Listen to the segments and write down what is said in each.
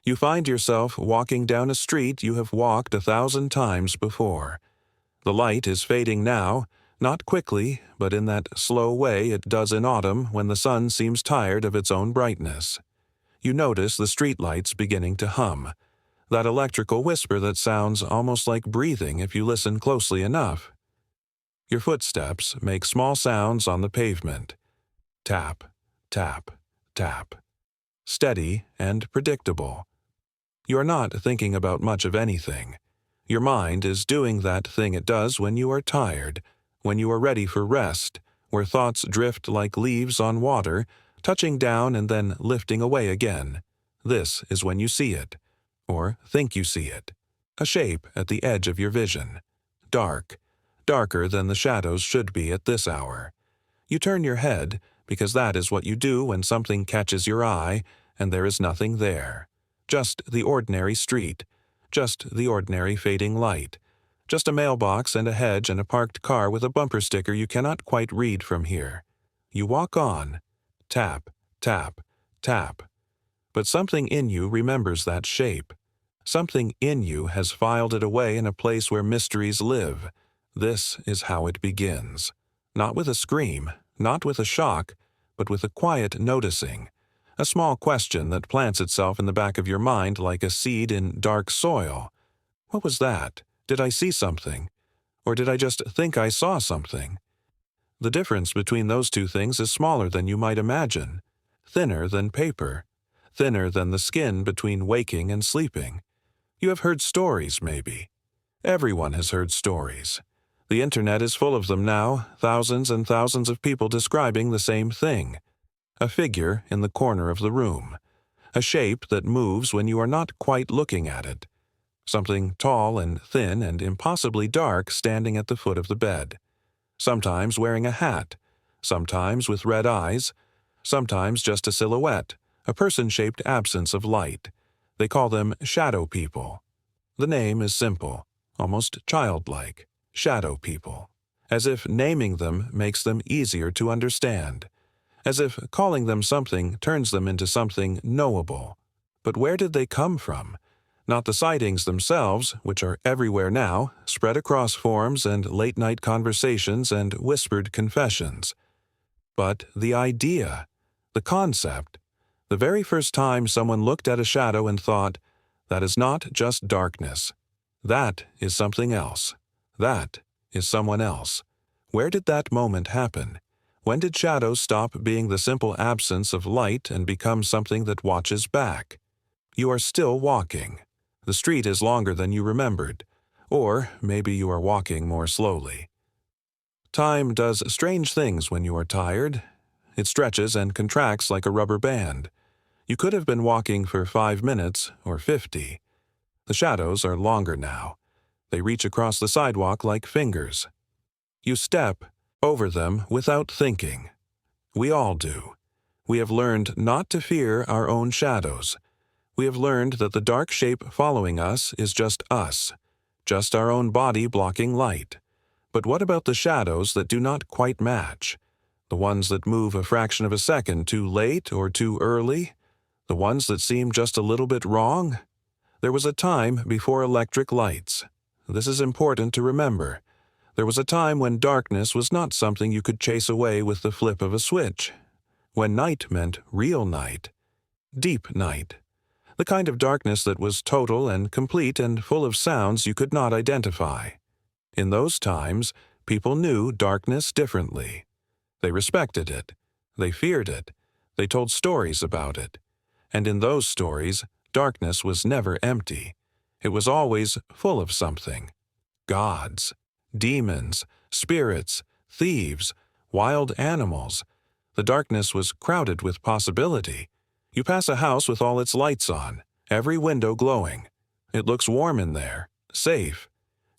You find yourself walking down a street you have walked 1,000 times before. The light is fading now, not quickly, but in that slow way it does in autumn when the sun seems tired of its own brightness. You notice the streetlights beginning to hum, that electrical whisper that sounds almost like breathing if you listen closely enough. Your footsteps make small sounds on the pavement. Tap, tap, tap. Steady and predictable. You are not thinking about much of anything. Your mind is doing that thing it does when you are tired, when you are ready for rest, where thoughts drift like leaves on water, touching down and then lifting away again. This is when you see it, or think you see it. A shape at the edge of your vision. Dark, darker than the shadows should be at this hour. You turn your head, because that is what you do when something catches your eye and there is nothing there. Just the ordinary street, just the ordinary fading light, just a mailbox and a hedge and a parked car with a bumper sticker you cannot quite read from here. You walk on. Tap, tap, tap. But something in you remembers that shape. Something in you has filed it away in a place where mysteries live. This is how it begins. Not with a scream, not with a shock, but with a quiet noticing. A small question that plants itself in the back of your mind like a seed in dark soil. What was that? Did I see something? Or did I just think I saw something? The difference between those two things is smaller than you might imagine. Thinner than paper. Thinner than the skin between waking and sleeping. You have heard stories, maybe. Everyone has heard stories. The internet is full of them now, thousands and thousands of people describing the same thing. A figure in the corner of the room. A shape that moves when you are not quite looking at it. Something tall and thin and impossibly dark standing at the foot of the bed. Sometimes wearing a hat. Sometimes with red eyes. Sometimes just a silhouette, a person-shaped absence of light. They call them shadow people. The name is simple, almost childlike. Shadow people. As if naming them makes them easier to understand. As if calling them something turns them into something knowable. But where did they come from? Not the sightings themselves, which are everywhere now, spread across forums and late-night conversations and whispered confessions. But the idea, the concept, the very first time someone looked at a shadow and thought, that is not just darkness. That is something else. That is someone else. Where did that moment happen? When did shadows stop being the simple absence of light and become something that watches back? You are still walking. The street is longer than you remembered. Or maybe you are walking more slowly. Time does strange things when you are tired. It stretches and contracts like a rubber band. You could have been walking for 5 minutes or 50. The shadows are longer now. They reach across the sidewalk like fingers. You step over them without thinking. We all do. We have learned not to fear our own shadows. We have learned that the dark shape following us is just us, just our own body blocking light. But what about the shadows that do not quite match? The ones that move a fraction of a second too late or too early? The ones that seem just a little bit wrong? There was a time before electric lights. This is important to remember. There was a time when darkness was not something you could chase away with the flip of a switch. When night meant real night. Deep night. The kind of darkness that was total and complete and full of sounds you could not identify. In those times, people knew darkness differently. They respected it. They feared it. They told stories about it. And in those stories, darkness was never empty. It was always full of something. Gods. Demons, spirits, thieves, wild animals. The darkness was crowded with possibility. You pass a house with all its lights on, every window glowing. It looks warm in there, safe.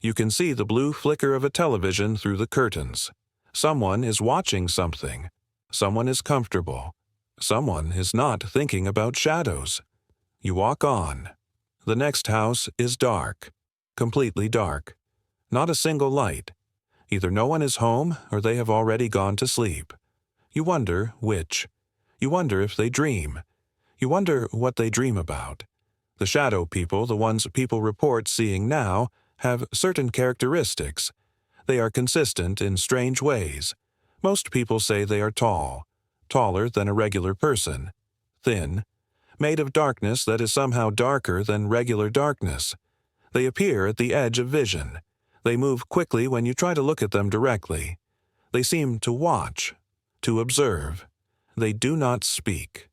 You can see the blue flicker of a television through the curtains. Someone is watching something. Someone is comfortable. Someone is not thinking about shadows. You walk on. The next house is dark, completely dark. Not a single light. Either no one is home or they have already gone to sleep. You wonder which. You wonder if they dream. You wonder what they dream about. The shadow people, the ones people report seeing now, have certain characteristics. They are consistent in strange ways. Most people say they are tall, taller than a regular person, thin, made of darkness that is somehow darker than regular darkness. They appear at the edge of vision. They move quickly when you try to look at them directly. They seem to watch, to observe. They do not speak.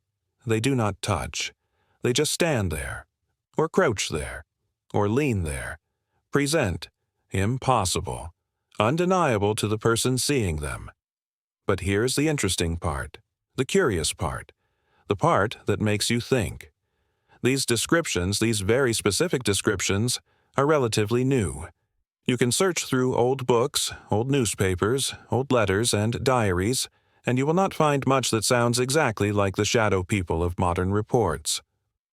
They do not touch. They just stand there, or crouch there, or lean there. Present, impossible, undeniable to the person seeing them. But here's the interesting part, the curious part, the part that makes you think. These descriptions, these very specific descriptions, are relatively new. You can search through old books, old newspapers, old letters, and diaries, and you will not find much that sounds exactly like the shadow people of modern reports.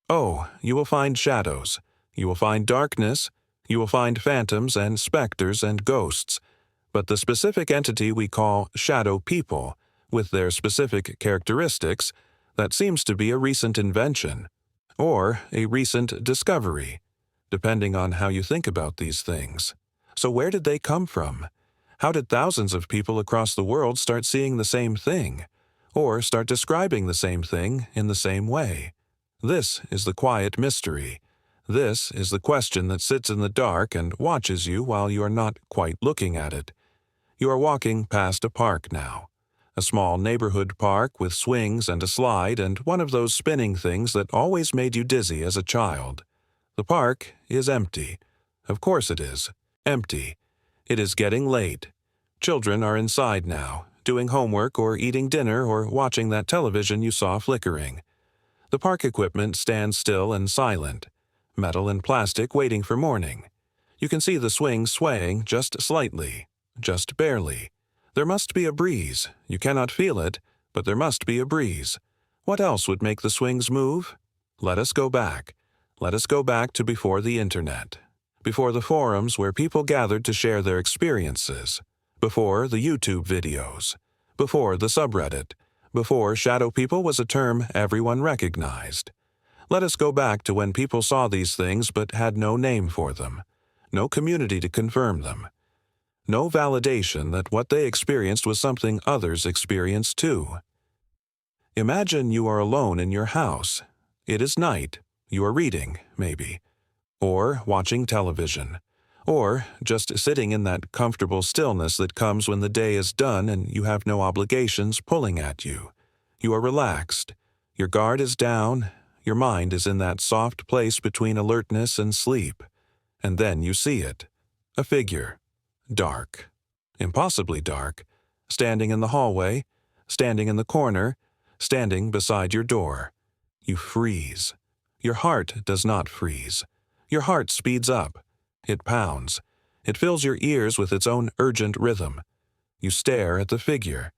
Oh, you will find shadows. You will find darkness. You will find phantoms and specters and ghosts. But the specific entity we call shadow people, with their specific characteristics, that seems to be a recent invention, or a recent discovery, depending on how you think about these things. So where did they come from? How did thousands of people across the world start seeing the same thing, or start describing the same thing in the same way? This is the quiet mystery. This is the question that sits in the dark and watches you while you are not quite looking at it. You are walking past a park now. A small neighborhood park with swings and a slide and one of those spinning things that always made you dizzy as a child. The park is empty. Of course it is. Empty. It is getting late. Children are inside now, doing homework or eating dinner or watching that television you saw flickering. The park equipment stands still and silent, metal and plastic waiting for morning. You can see the swings swaying just slightly, just barely. There must be a breeze. You cannot feel it, but there must be a breeze. What else would make the swings move? Let us go back. Let us go back to before the internet, before the forums where people gathered to share their experiences, before the YouTube videos, before the subreddit, before shadow people was a term everyone recognized. Let us go back to when people saw these things but had no name for them, no community to confirm them, no validation that what they experienced was something others experienced too. Imagine you are alone in your house. It is night. You are reading, maybe, or watching television, or just sitting in that comfortable stillness that comes when the day is done and you have no obligations pulling at you. You are relaxed. Your guard is down. Your mind is in that soft place between alertness and sleep. And then you see it. A figure. Dark. Impossibly dark. Standing in the hallway. Standing in the corner. Standing beside your door. You freeze. Your heart does not freeze. Your heart speeds up. It pounds. It fills your ears with its own urgent rhythm. You stare at the figure.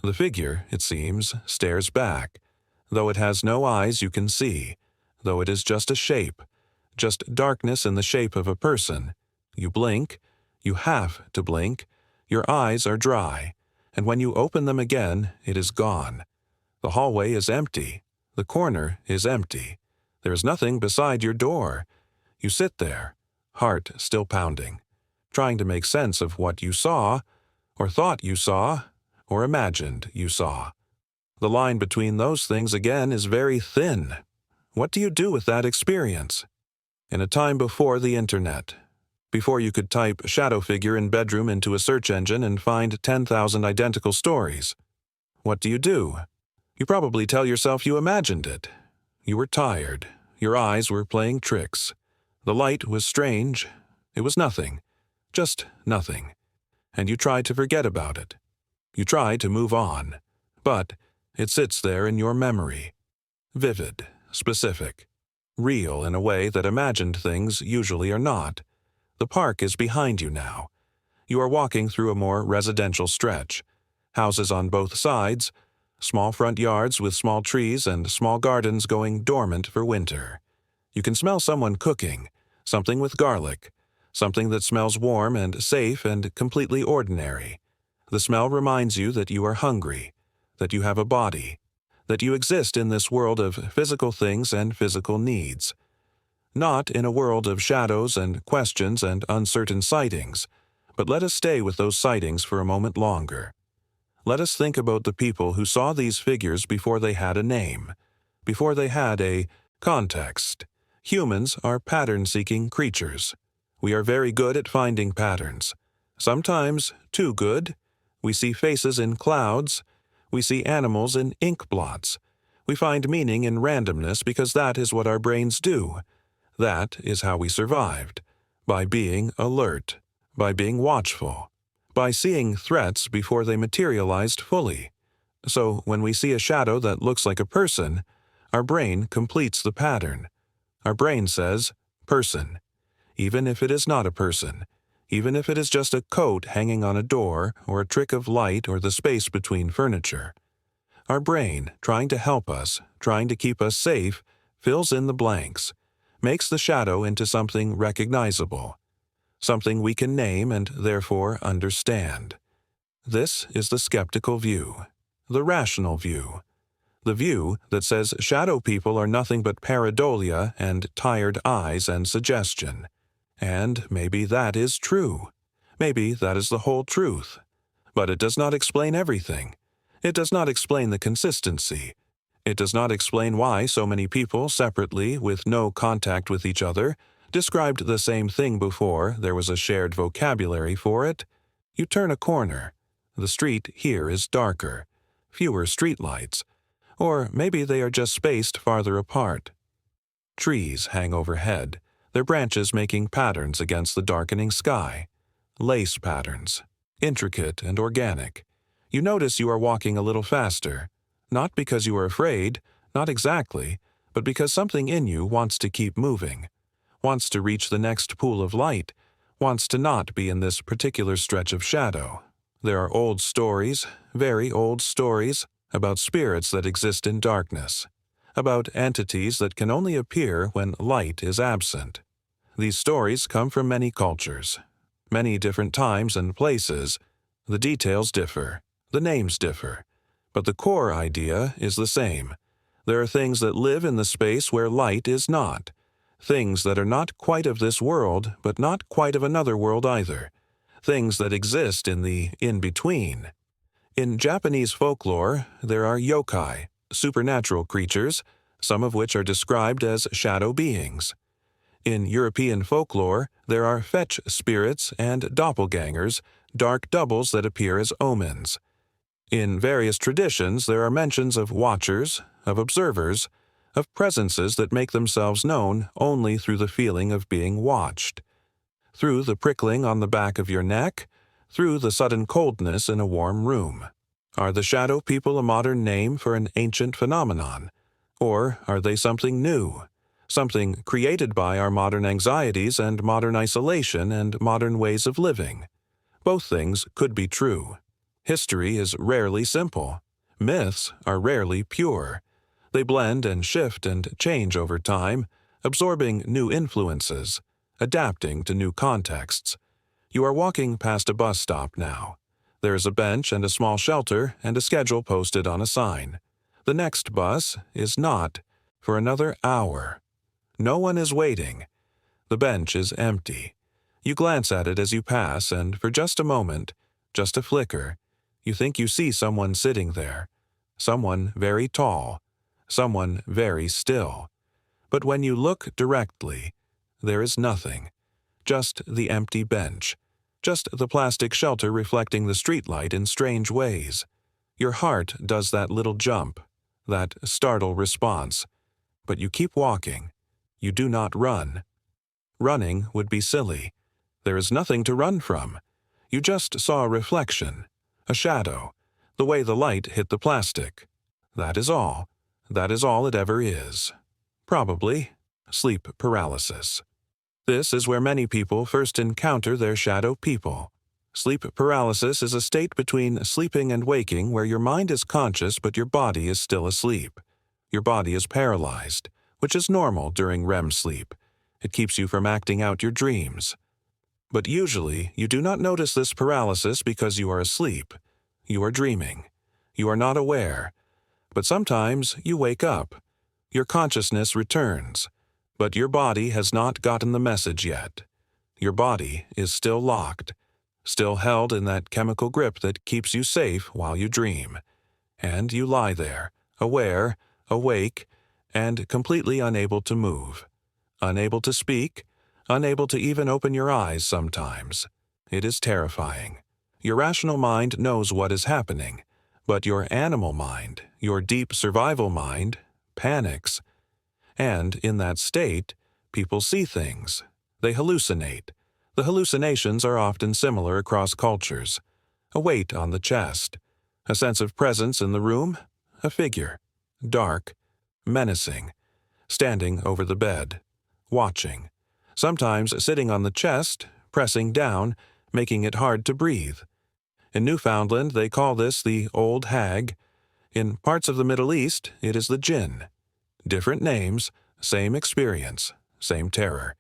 The figure, it seems, stares back. Though it has no eyes you can see, though it is just a shape, just darkness in the shape of a person. You blink. You have to blink. Your eyes are dry. And when you open them again, it is gone. The hallway is empty. The corner is empty. There is nothing beside your door. You sit there, heart still pounding, trying to make sense of what you saw, or thought you saw, or imagined you saw. The line between those things again is very thin. What do you do with that experience? In a time before the internet, before you could type shadow figure in bedroom into a search engine and find 10,000 identical stories, what do? You probably tell yourself you imagined it. You were tired. Your eyes were playing tricks. The light was strange. It was nothing. Just nothing. And you tried to forget about it. You tried to move on. But it sits there in your memory. Vivid, specific, real in a way that imagined things usually are not. The park is behind you now. You are walking through a more residential stretch. Houses on both sides, small front yards with small trees and small gardens going dormant for winter. You can smell someone cooking, something with garlic, something that smells warm and safe and completely ordinary. The smell reminds you that you are hungry, that you have a body, that you exist in this world of physical things and physical needs. not in a world of shadows and questions and uncertain sightings, but let us stay with those sightings for a moment longer. Let us think about the people who saw these figures before they had a name, before they had a context. Humans are pattern-seeking creatures. We are very good at finding patterns. Sometimes too good. We see faces in clouds. We see animals in ink blots. We find meaning in randomness because that is what our brains do. That is how we survived, by being alert, by being watchful, by seeing threats before they materialized fully. So when we see a shadow that looks like a person, our brain completes the pattern. Our brain says, person, even if it is not a person, even if it is just a coat hanging on a door or a trick of light or the space between furniture. Our brain, trying to help us, trying to keep us safe, fills in the blanks, makes the shadow into something recognizable, something we can name and therefore understand. This is the skeptical view, the rational view, the view that says shadow people are nothing but pareidolia and tired eyes and suggestion. And maybe that is true. Maybe that is the whole truth. But it does not explain everything. It does not explain the consistency. It does not explain why so many people separately, with no contact with each other, described the same thing before there was a shared vocabulary for it. You turn a corner. The street here is darker, fewer streetlights, or maybe they are just spaced farther apart. Trees hang overhead, their branches making patterns against the darkening sky. Lace patterns, intricate and organic. You notice you are walking a little faster, not because you are afraid, not exactly, but because something in you wants to keep moving, wants to reach the next pool of light, wants to not be in this particular stretch of shadow. There are old stories, very old stories, about spirits that exist in darkness, about entities that can only appear when light is absent. These stories come from many cultures, many different times and places. The details differ, the names differ, but the core idea is the same. There are things that live in the space where light is not, things that are not quite of this world, but not quite of another world either, things that exist in the in-between. In Japanese folklore, there are yokai, supernatural creatures, some of which are described as shadow beings. In European folklore, there are fetch spirits and doppelgangers, dark doubles that appear as omens. In various traditions, there are mentions of watchers, of observers, of presences that make themselves known only through the feeling of being watched, through the prickling on the back of your neck, through the sudden coldness in a warm room. Are the shadow people a modern name for an ancient phenomenon? Or are they something new, something created by our modern anxieties and modern isolation and modern ways of living? Both things could be true. History is rarely simple. Myths are rarely pure. They blend and shift and change over time, absorbing new influences, adapting to new contexts. You are walking past a bus stop now. There is a bench and a small shelter and a schedule posted on a sign. The next bus is not for another hour. No one is waiting. The bench is empty. You glance at it as you pass, and for just a moment, just a flicker, you think you see someone sitting there, someone very tall, someone very still. But when you look directly, there is nothing, just the empty bench, just the plastic shelter reflecting the streetlight in strange ways. Your heart does that little jump, that startle response, but you keep walking. You do not run. Running would be silly. There is nothing to run from. You just saw a reflection, a shadow, the way the light hit the plastic. That is all. That is all it ever is. Probably sleep paralysis. This is where many people first encounter their shadow people. Sleep paralysis is a state between sleeping and waking where your mind is conscious but your body is still asleep. Your body is paralyzed, which is normal during REM sleep. It keeps you from acting out your dreams. But usually, you do not notice this paralysis because you are asleep. You are dreaming. You are not aware. But sometimes you wake up. Your consciousness returns. But your body has not gotten the message yet. Your body is still locked, still held in that chemical grip that keeps you safe while you dream. And you lie there, aware, awake, and completely unable to move. Unable to speak, unable to even open your eyes sometimes. It is terrifying. Your rational mind knows what is happening, but your animal mind, your deep survival mind, panics. And in that state, people see things. They hallucinate. The hallucinations are often similar across cultures. A weight on the chest, a sense of presence in the room, a figure, dark, menacing, standing over the bed, watching, sometimes sitting on the chest, pressing down, making it hard to breathe. In Newfoundland, they call this the old hag. In parts of the Middle East, it is the jinn. Different names, same experience, same terror.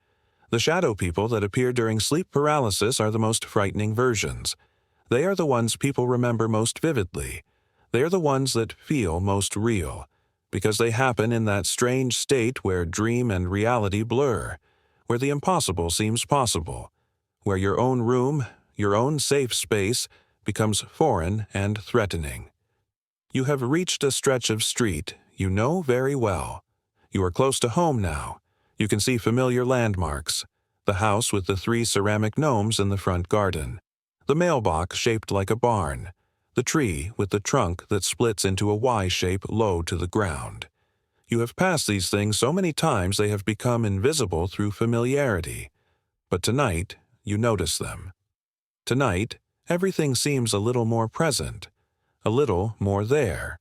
The shadow people that appear during sleep paralysis are the most frightening versions. They are the ones people remember most vividly. They are the ones that feel most real, because they happen in that strange state where dream and reality blur, where the impossible seems possible, where your own room, your own safe space, becomes foreign and threatening. You have reached a stretch of street you know very well. You are close to home now. You can see familiar landmarks, the house with the 3 ceramic gnomes in the front garden, the mailbox shaped like a barn, the tree with the trunk that splits into a Y shape low to the ground. You have passed these things so many times they have become invisible through familiarity. But tonight, you notice them. Tonight, everything seems a little more present, a little more there.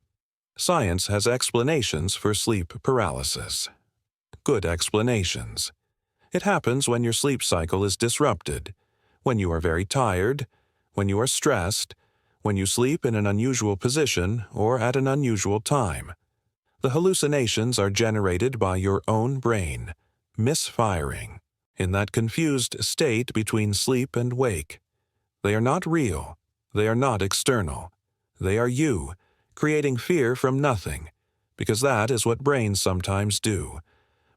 Science has explanations for sleep paralysis. Good explanations. It happens when your sleep cycle is disrupted, when you are very tired, when you are stressed, when you sleep in an unusual position or at an unusual time. The hallucinations are generated by your own brain, misfiring, in that confused state between sleep and wake. They are not real. They are not external. They are you, creating fear from nothing, because that is what brains sometimes do.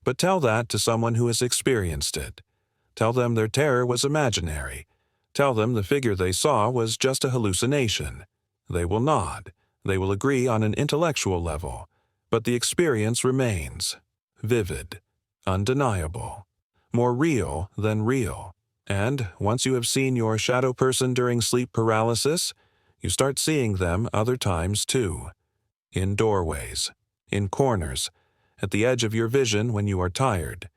But tell that to someone who has experienced it. Tell them their terror was imaginary. Tell them the figure they saw was just a hallucination. They will nod. They will agree on an intellectual level. But the experience remains. Vivid. Undeniable. More real than real. And once you have seen your shadow person during sleep paralysis, you start seeing them other times too. In doorways, in corners, at the edge of your vision when you are tired,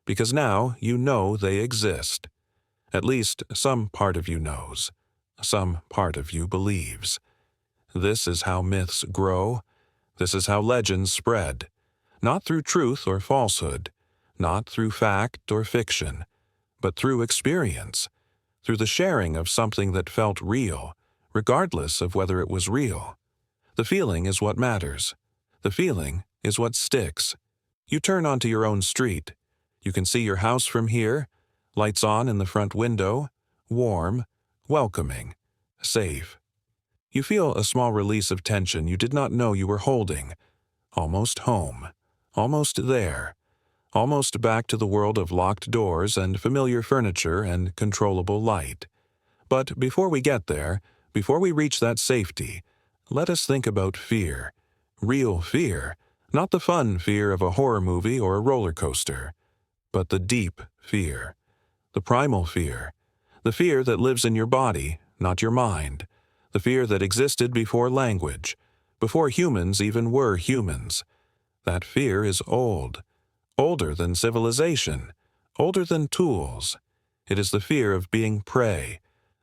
because now you know they exist. At least some part of you knows. Some part of you believes. This is how myths grow. This is how legends spread. Not through truth or falsehood, not through fact or fiction, but through experience, through the sharing of something that felt real, regardless of whether it was real. The feeling is what matters. The feeling is what sticks. You turn onto your own street. You can see your house from here, lights on in the front window, warm, welcoming, safe. You feel a small release of tension you did not know you were holding. Almost home. Almost there. Almost back to the world of locked doors and familiar furniture and controllable light. But before we get there, before we reach that safety, let us think about fear. Real fear, not the fun fear of a horror movie or a roller coaster, but the deep fear, the primal fear, the fear that lives in your body, not your mind, the fear that existed before language, before humans even were humans. That fear is old, older than civilization, older than tools. It is the fear of being prey,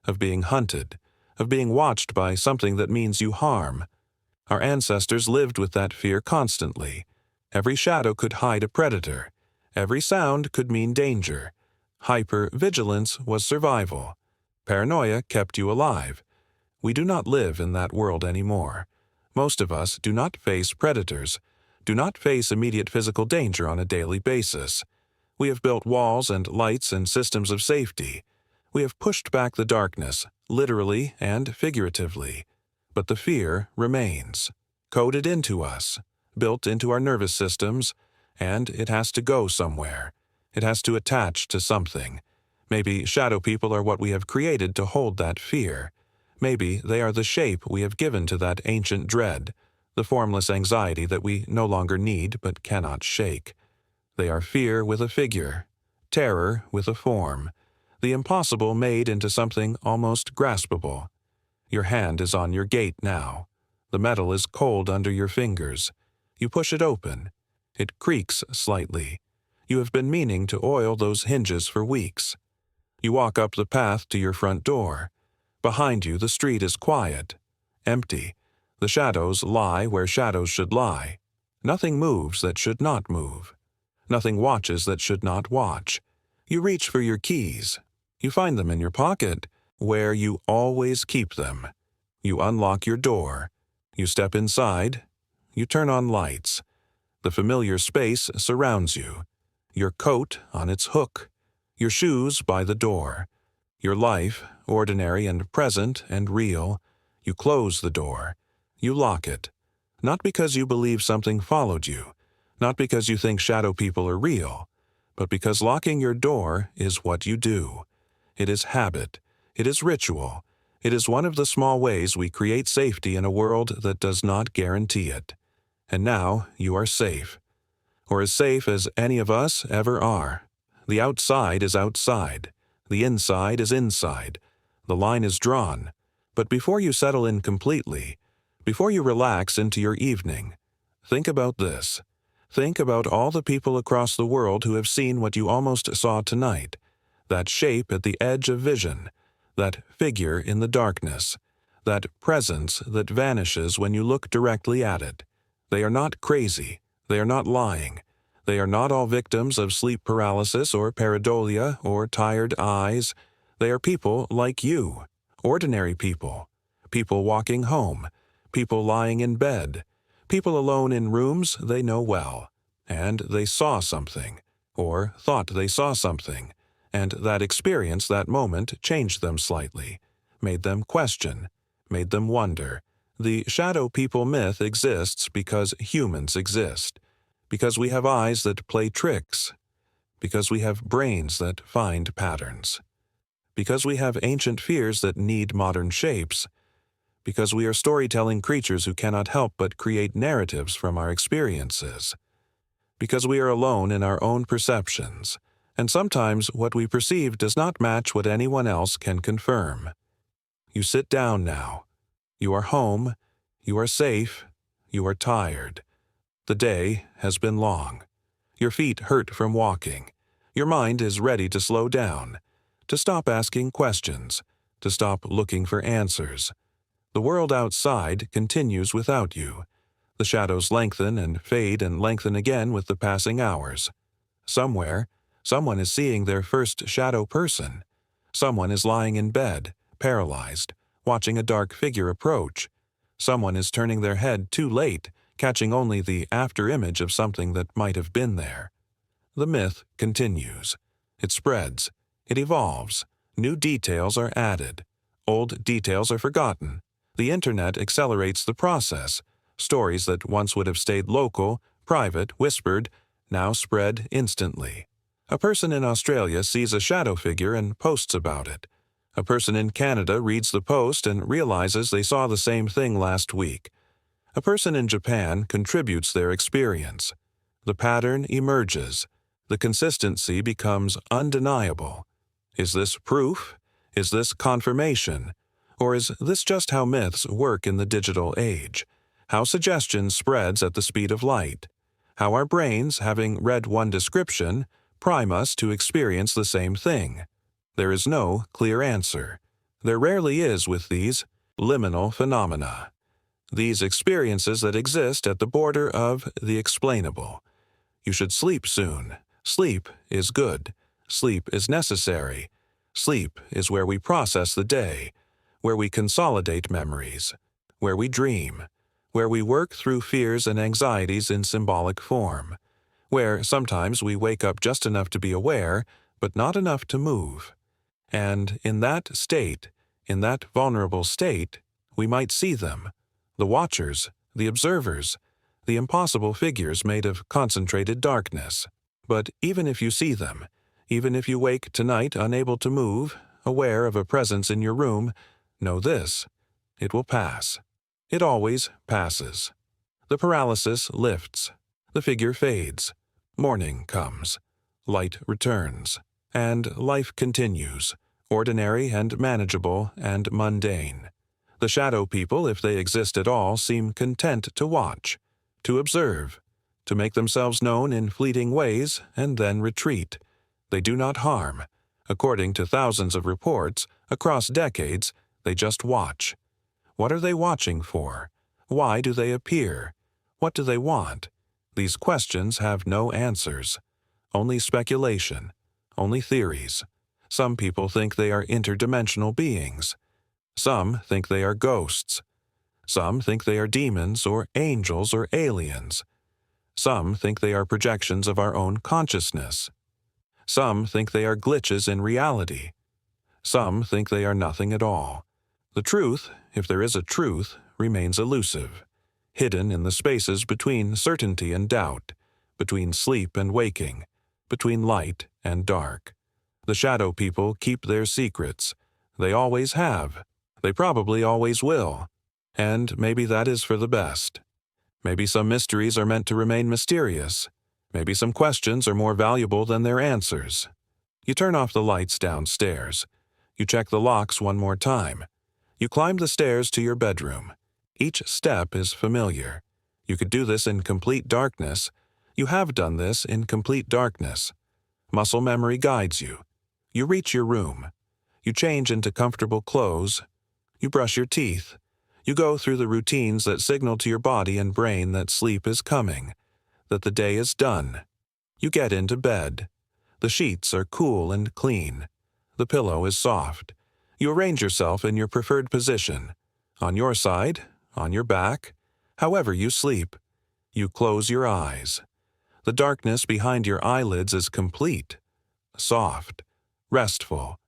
of being hunted, of being watched by something that means you harm. Our ancestors lived with that fear constantly. Every shadow could hide a predator. Every sound could mean danger. Hyper-vigilance was survival. Paranoia kept you alive. We do not live in that world anymore. Most of us do not face predators, do not face immediate physical danger on a daily basis. We have built walls and lights and systems of safety. We have pushed back the darkness, literally and figuratively. But the fear remains, coded into us, built into our nervous systems, and it has to go somewhere. It has to attach to something. Maybe shadow people are what we have created to hold that fear. Maybe they are the shape we have given to that ancient dread, the formless anxiety that we no longer need but cannot shake. They are fear with a figure, terror with a form, the impossible made into something almost graspable. Your hand is on your gate now. The metal is cold under your fingers. You push it open. It creaks slightly. You have been meaning to oil those hinges for weeks. You walk up the path to your front door. Behind you, the street is quiet, empty. The shadows lie where shadows should lie. Nothing moves that should not move. Nothing watches that should not watch. You reach for your keys. You find them in your pocket, where you always keep them. You unlock your door. You step inside. You turn on lights. The familiar space surrounds you. Your coat on its hook. Your shoes by the door. Your life, ordinary and present and real. You close the door. You lock it. Not because you believe something followed you. Not because you think shadow people are real. But because locking your door is what you do. It is habit. It is ritual. It is one of the small ways we create safety in a world that does not guarantee it. And now you are safe. Or as safe as any of us ever are. The outside is outside. The inside is inside. The line is drawn. But before you settle in completely, before you relax into your evening, think about this. Think about all the people across the world who have seen what you almost saw tonight, that shape at the edge of vision, that figure in the darkness, that presence that vanishes when you look directly at it. They are not crazy. They are not lying. They are not all victims of sleep paralysis or pareidolia or tired eyes. They are people like you, ordinary people, people walking home, people lying in bed, people alone in rooms they know well, and they saw something, or thought they saw something, and that experience, that moment, changed them slightly, made them question, made them wonder. The shadow people myth exists because humans exist, because we have eyes that play tricks, because we have brains that find patterns, because we have ancient fears that need modern shapes, because we are storytelling creatures who cannot help but create narratives from our experiences, because we are alone in our own perceptions, and sometimes what we perceive does not match what anyone else can confirm. You sit down now. You are home. You are safe. You are tired. The day has been long. Your feet hurt from walking. Your mind is ready to slow down, to stop asking questions, to stop looking for answers. The world outside continues without you. The shadows lengthen and fade and lengthen again with the passing hours. Somewhere, someone is seeing their first shadow person. Someone is lying in bed, paralyzed, watching a dark figure approach. Someone is turning their head too late, catching only the after-image of something that might have been there. The myth continues. It spreads. It evolves. New details are added. Old details are forgotten. The internet accelerates the process. Stories that once would have stayed local, private, whispered, now spread instantly. A person in Australia sees a shadow figure and posts about it. A person in Canada reads the post and realizes they saw the same thing last week. A person in Japan contributes their experience. The pattern emerges. The consistency becomes undeniable. Is this proof? Is this confirmation? Or is this just how myths work in the digital age? How suggestion spreads at the speed of light? How our brains, having read one description, prime us to experience the same thing? There is no clear answer. There rarely is with these liminal phenomena. These experiences that exist at the border of the explainable. You should sleep soon. Sleep is good. Sleep is necessary. Sleep is where we process the day, where we consolidate memories, where we dream, where we work through fears and anxieties in symbolic form, where sometimes we wake up just enough to be aware, but not enough to move. And in that state, in that vulnerable state, we might see them, the watchers, the observers, the impossible figures made of concentrated darkness. But even if you see them, even if you wake tonight unable to move, aware of a presence in your room, know this: it will pass. It always passes. The paralysis lifts. The figure fades. Morning comes. Light returns. And life continues, ordinary and manageable and mundane. The shadow people, if they exist at all, seem content to watch, to observe, to make themselves known in fleeting ways and then retreat. They do not harm. According to thousands of reports, across decades, they just watch. What are they watching for? Why do they appear? What do they want? These questions have no answers. Only speculation. Only theories. Some people think they are interdimensional beings. Some think they are ghosts. Some think they are demons or angels or aliens. Some think they are projections of our own consciousness. Some think they are glitches in reality. Some think they are nothing at all. The truth, if there is a truth, remains elusive, hidden in the spaces between certainty and doubt, between sleep and waking, between light and dark. The shadow people keep their secrets. They always have. They probably always will. And maybe that is for the best. Maybe some mysteries are meant to remain mysterious. Maybe some questions are more valuable than their answers. You turn off the lights downstairs. You check the locks one more time. You climb the stairs to your bedroom. Each step is familiar. You could do this in complete darkness. You have done this in complete darkness. Muscle memory guides you. You reach your room. You change into comfortable clothes. You brush your teeth. You go through the routines that signal to your body and brain that sleep is coming, that the day is done. You get into bed. The sheets are cool and clean. The pillow is soft. You arrange yourself in your preferred position, on your side, on your back, however you sleep. You close your eyes. The darkness behind your eyelids is complete, soft, restful.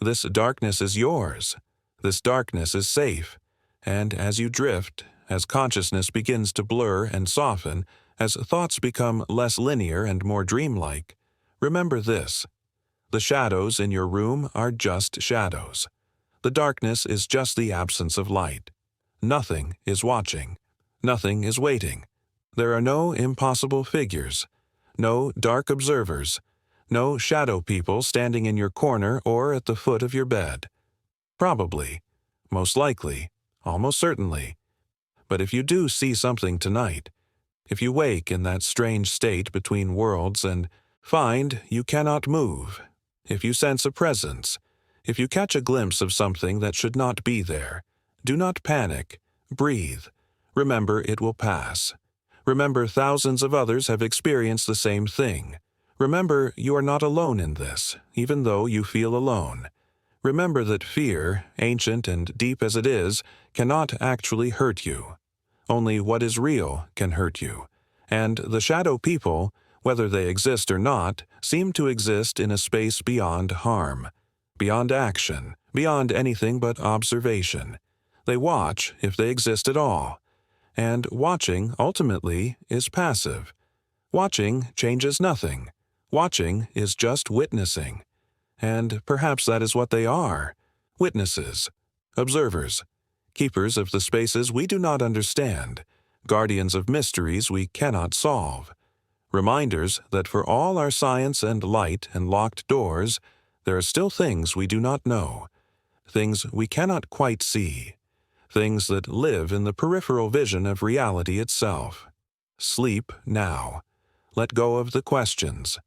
This darkness is yours. This darkness is safe. And as you drift, as consciousness begins to blur and soften, as thoughts become less linear and more dreamlike, remember this: the shadows in your room are just shadows. The darkness is just the absence of light. Nothing is watching. Nothing is waiting. There are no impossible figures, no dark observers, no shadow people standing in your corner or at the foot of your bed. Probably, most likely, almost certainly. But if you do see something tonight, if you wake in that strange state between worlds and find you cannot move, if you sense a presence, if you catch a glimpse of something that should not be there, do not panic. Breathe. Remember it will pass. Remember thousands of others have experienced the same thing. Remember you are not alone in this, even though you feel alone. Remember that fear, ancient and deep as it is, cannot actually hurt you. Only what is real can hurt you. And the shadow people, whether they exist or not, seem to exist in a space beyond harm, beyond action, beyond anything but observation. They watch, if they exist at all. And watching, ultimately, is passive. Watching changes nothing. Watching is just witnessing. And perhaps that is what they are: witnesses, observers, keepers of the spaces we do not understand, guardians of mysteries we cannot solve, reminders that for all our science and light and locked doors, there are still things we do not know, things we cannot quite see, things that live in the peripheral vision of reality itself. Sleep now. Let go of the questions.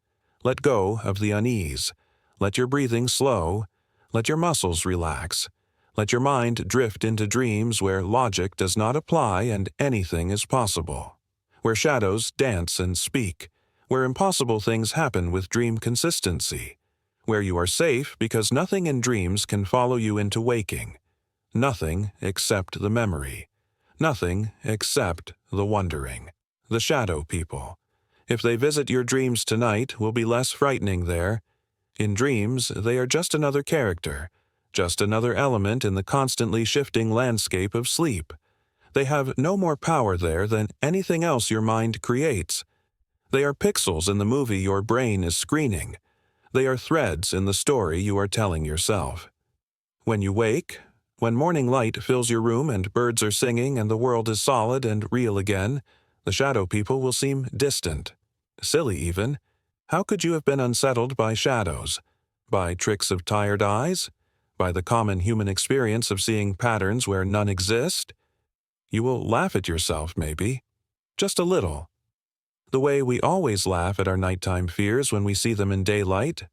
Let go of the unease. Let your breathing slow. Let your muscles relax. Let your mind drift into dreams where logic does not apply and anything is possible, where shadows dance and speak, where impossible things happen with dream consistency, where you are safe because nothing in dreams can follow you into waking, nothing except the memory, nothing except the wondering. The shadow people, if they visit your dreams tonight, will be less frightening there. In dreams, they are just another character, just another element in the constantly shifting landscape of sleep. They have no more power there than anything else your mind creates. They are pixels in the movie your brain is screening. They are threads in the story you are telling yourself. When you wake, when morning light fills your room and birds are singing and the world is solid and real again, the shadow people will seem distant, silly even. How could you have been unsettled by shadows? By tricks of tired eyes? By the common human experience of seeing patterns where none exist? You will laugh at yourself, maybe. Just a little. The way we always laugh at our nighttime fears when we see them in daylight.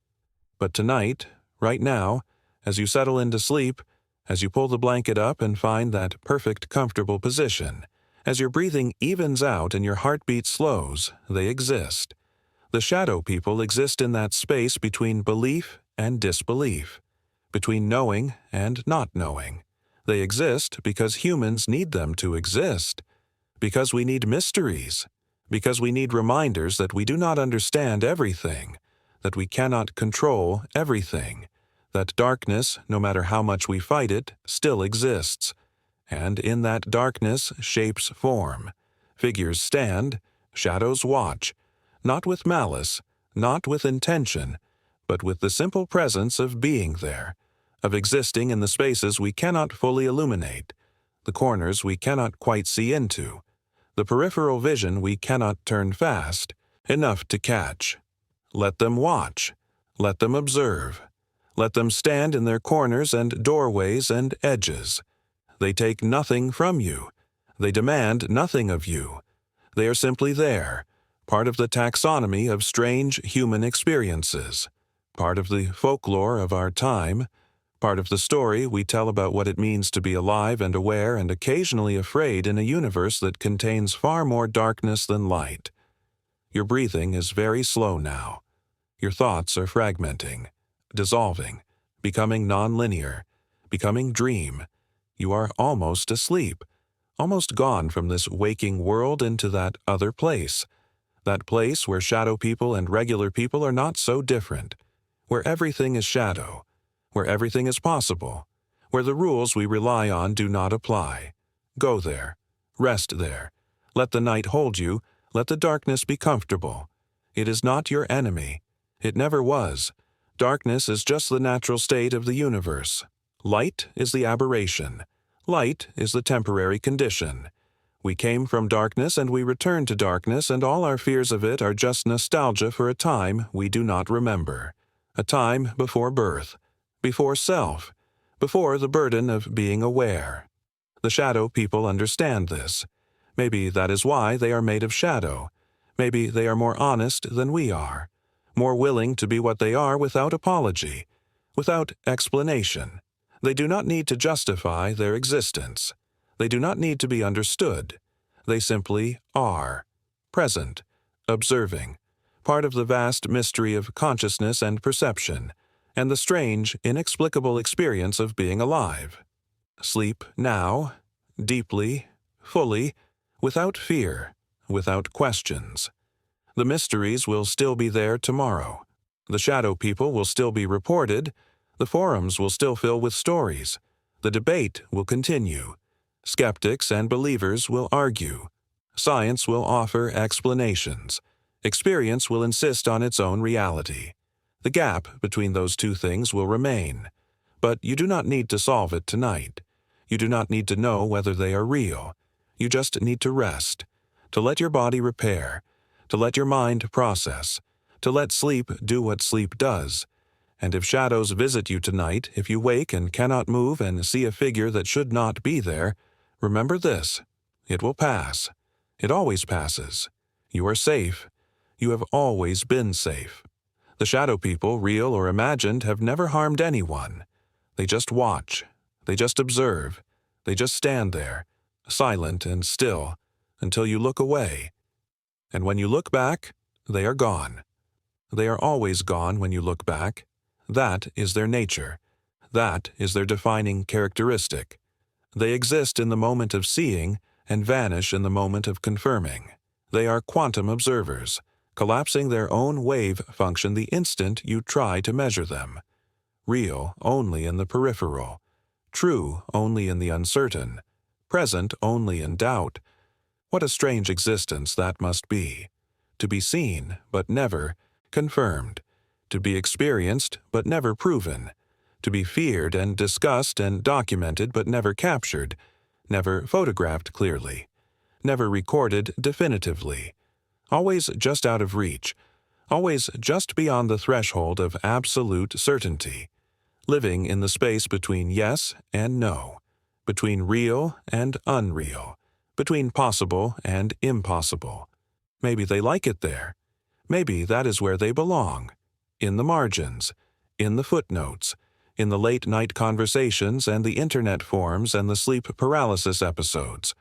But tonight, right now, as you settle into sleep, as you pull the blanket up and find that perfect, comfortable position, as your breathing evens out and your heartbeat slows, they exist. The shadow people exist in that space between belief and disbelief, between knowing and not knowing. They exist because humans need them to exist, because we need mysteries, because we need reminders that we do not understand everything, that we cannot control everything, that darkness, no matter how much we fight it, still exists, and in that darkness shapes form. Figures stand, shadows watch, not with malice, not with intention, but with the simple presence of being there, of existing in the spaces we cannot fully illuminate, the corners we cannot quite see into, the peripheral vision we cannot turn fast, enough to catch. Let them watch. Let them observe. Let them stand in their corners and doorways and edges. They take nothing from you. They demand nothing of you. They are simply there, part of the taxonomy of strange human experiences, part of the folklore of our time, part of the story we tell about what it means to be alive and aware and occasionally afraid in a universe that contains far more darkness than light. Your breathing is very slow now. Your thoughts are fragmenting, dissolving, becoming nonlinear, becoming dream. You are almost asleep, almost gone from this waking world into that other place, that place where shadow people and regular people are not so different, where everything is shadow, where everything is possible, where the rules we rely on do not apply. Go there. Rest there. Let the night hold you. Let the darkness be comfortable. It is not your enemy. It never was. Darkness is just the natural state of the universe. Light is the aberration. Light is the temporary condition. We came from darkness and we return to darkness, and all our fears of it are just nostalgia for a time we do not remember. A time before birth, before self, before the burden of being aware. The shadow people understand this. Maybe that is why they are made of shadow. Maybe they are more honest than we are, more willing to be what they are without apology, without explanation. They do not need to justify their existence. They do not need to be understood. They simply are, present, observing, part of the vast mystery of consciousness and perception, and the strange, inexplicable experience of being alive. Sleep now, deeply, fully, without fear, without questions. The mysteries will still be there tomorrow. The shadow people will still be reported. The forums will still fill with stories. The debate will continue. Skeptics and believers will argue. Science will offer explanations. Experience will insist on its own reality. The gap between those two things will remain. But you do not need to solve it tonight. You do not need to know whether they are real. You just need to rest, to let your body repair, to let your mind process, to let sleep do what sleep does. And if shadows visit you tonight, if you wake and cannot move and see a figure that should not be there, remember this: it will pass. It always passes. You are safe. You have always been safe. The shadow people, real or imagined, have never harmed anyone. They just watch. They just observe. They just stand there, silent and still, until you look away. And when you look back, they are gone. They are always gone when you look back. That is their nature. That is their defining characteristic. They exist in the moment of seeing and vanish in the moment of confirming. They are quantum observers, collapsing their own wave function the instant you try to measure them. Real only in the peripheral. True only in the uncertain. Present only in doubt. What a strange existence that must be. to be seen but never confirmed, to be experienced but never proven, to be feared and discussed and documented but never captured, never photographed clearly, never recorded definitively, always just out of reach, always just beyond the threshold of absolute certainty, living in the space between yes and no, between real and unreal, between possible and impossible. Maybe they like it there. Maybe that is where they belong. In the margins, in the footnotes, in the late-night conversations and the internet forums and the sleep paralysis episodes.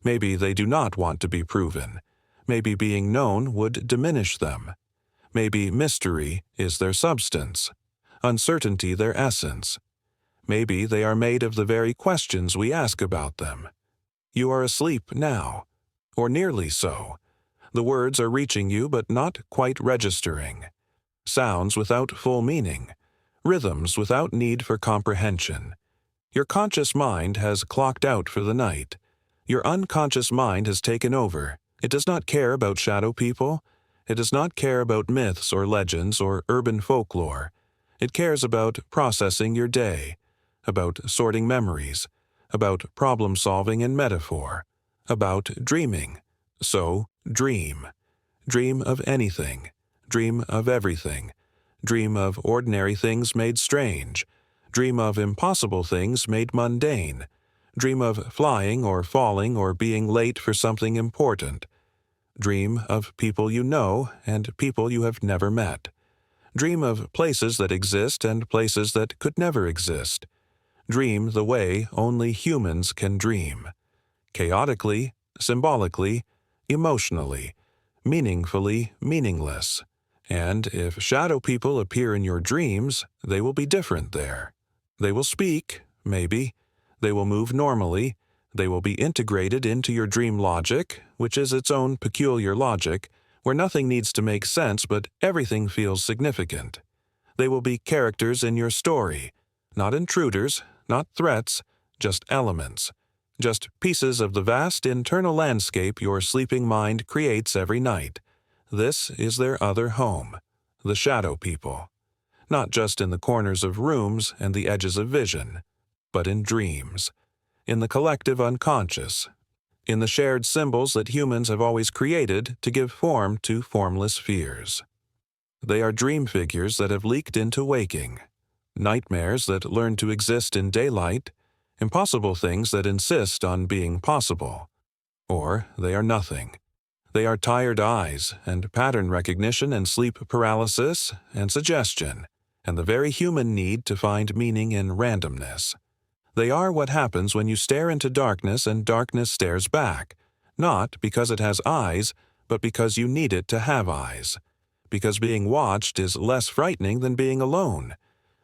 Maybe they do not want to be proven. Maybe being known would diminish them. Maybe mystery is their substance, uncertainty their essence. Maybe they are made of the very questions we ask about them. You are asleep now, or nearly so. The words are reaching you but not quite registering. Sounds without full meaning. Rhythms without need for comprehension. Your conscious mind has clocked out for the night. Your unconscious mind has taken over. It does not care about shadow people. It does not care about myths or legends or urban folklore. It cares about processing your day, about sorting memories, about problem-solving and metaphor, about dreaming. So, dream. Dream of anything. Dream of everything. Dream of ordinary things made strange. Dream of impossible things made mundane. Dream of flying or falling or being late for something important. Dream of people you know and people you have never met. Dream of places that exist and places that could never exist. Dream the way only humans can dream. Chaotically, symbolically, emotionally, meaningfully meaningless. And if shadow people appear in your dreams, they will be different there. They will speak, maybe. They will move normally. They will be integrated into your dream logic, which is its own peculiar logic, where nothing needs to make sense but everything feels significant. They will be characters in your story, not intruders, not threats, just elements, just pieces of the vast internal landscape your sleeping mind creates every night. This is their other home, the shadow people, not just in the corners of rooms and the edges of vision, but in dreams, in the collective unconscious, in the shared symbols that humans have always created to give form to formless fears. They are dream figures that have leaked into waking, nightmares that learn to exist in daylight, impossible things that insist on being possible. Or they are nothing. They are tired eyes and pattern recognition and sleep paralysis and suggestion, and the very human need to find meaning in randomness. They are what happens when you stare into darkness and darkness stares back, not because it has eyes, but because you need it to have eyes. Because being watched is less frightening than being alone.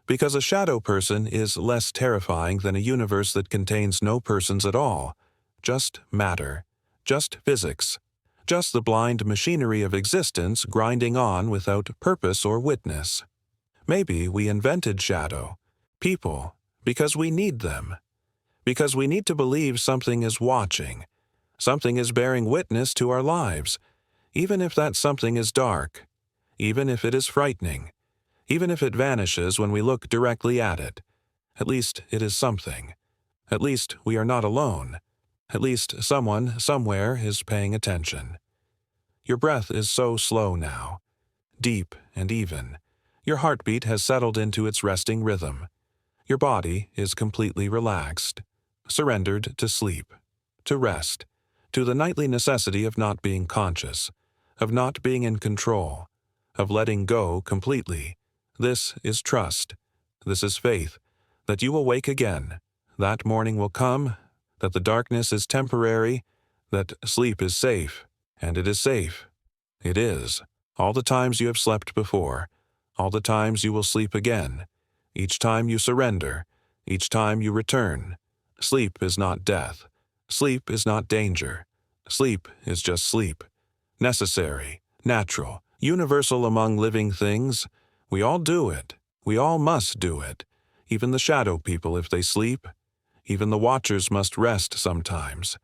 Because a shadow person is less terrifying than a universe that contains no persons at all. Just matter. Just physics. Just the blind machinery of existence grinding on without purpose or witness. Maybe we invented shadow, people, because we need them. Because we need to believe something is watching. Something is bearing witness to our lives, even if that something is dark, even if it is frightening, even if it vanishes when we look directly at it. At least it is something. At least we are not alone. At least someone, somewhere, is paying attention. Your breath is so slow now, deep and even. Your heartbeat has settled into its resting rhythm. Your body is completely relaxed, surrendered to sleep, to rest, to the nightly necessity of not being conscious, of not being in control, of letting go completely. This is trust. This is faith, that you will wake again, that morning will come, that the darkness is temporary, that sleep is safe, and it is safe. It is. All the times you have slept before, all the times you will sleep again, each time you surrender, each time you return. Sleep is not death. Sleep is not danger. Sleep is just sleep. Necessary, natural, universal among living things. We all do it. We all must do it. Even the shadow people if they sleep. Even the watchers must rest sometimes,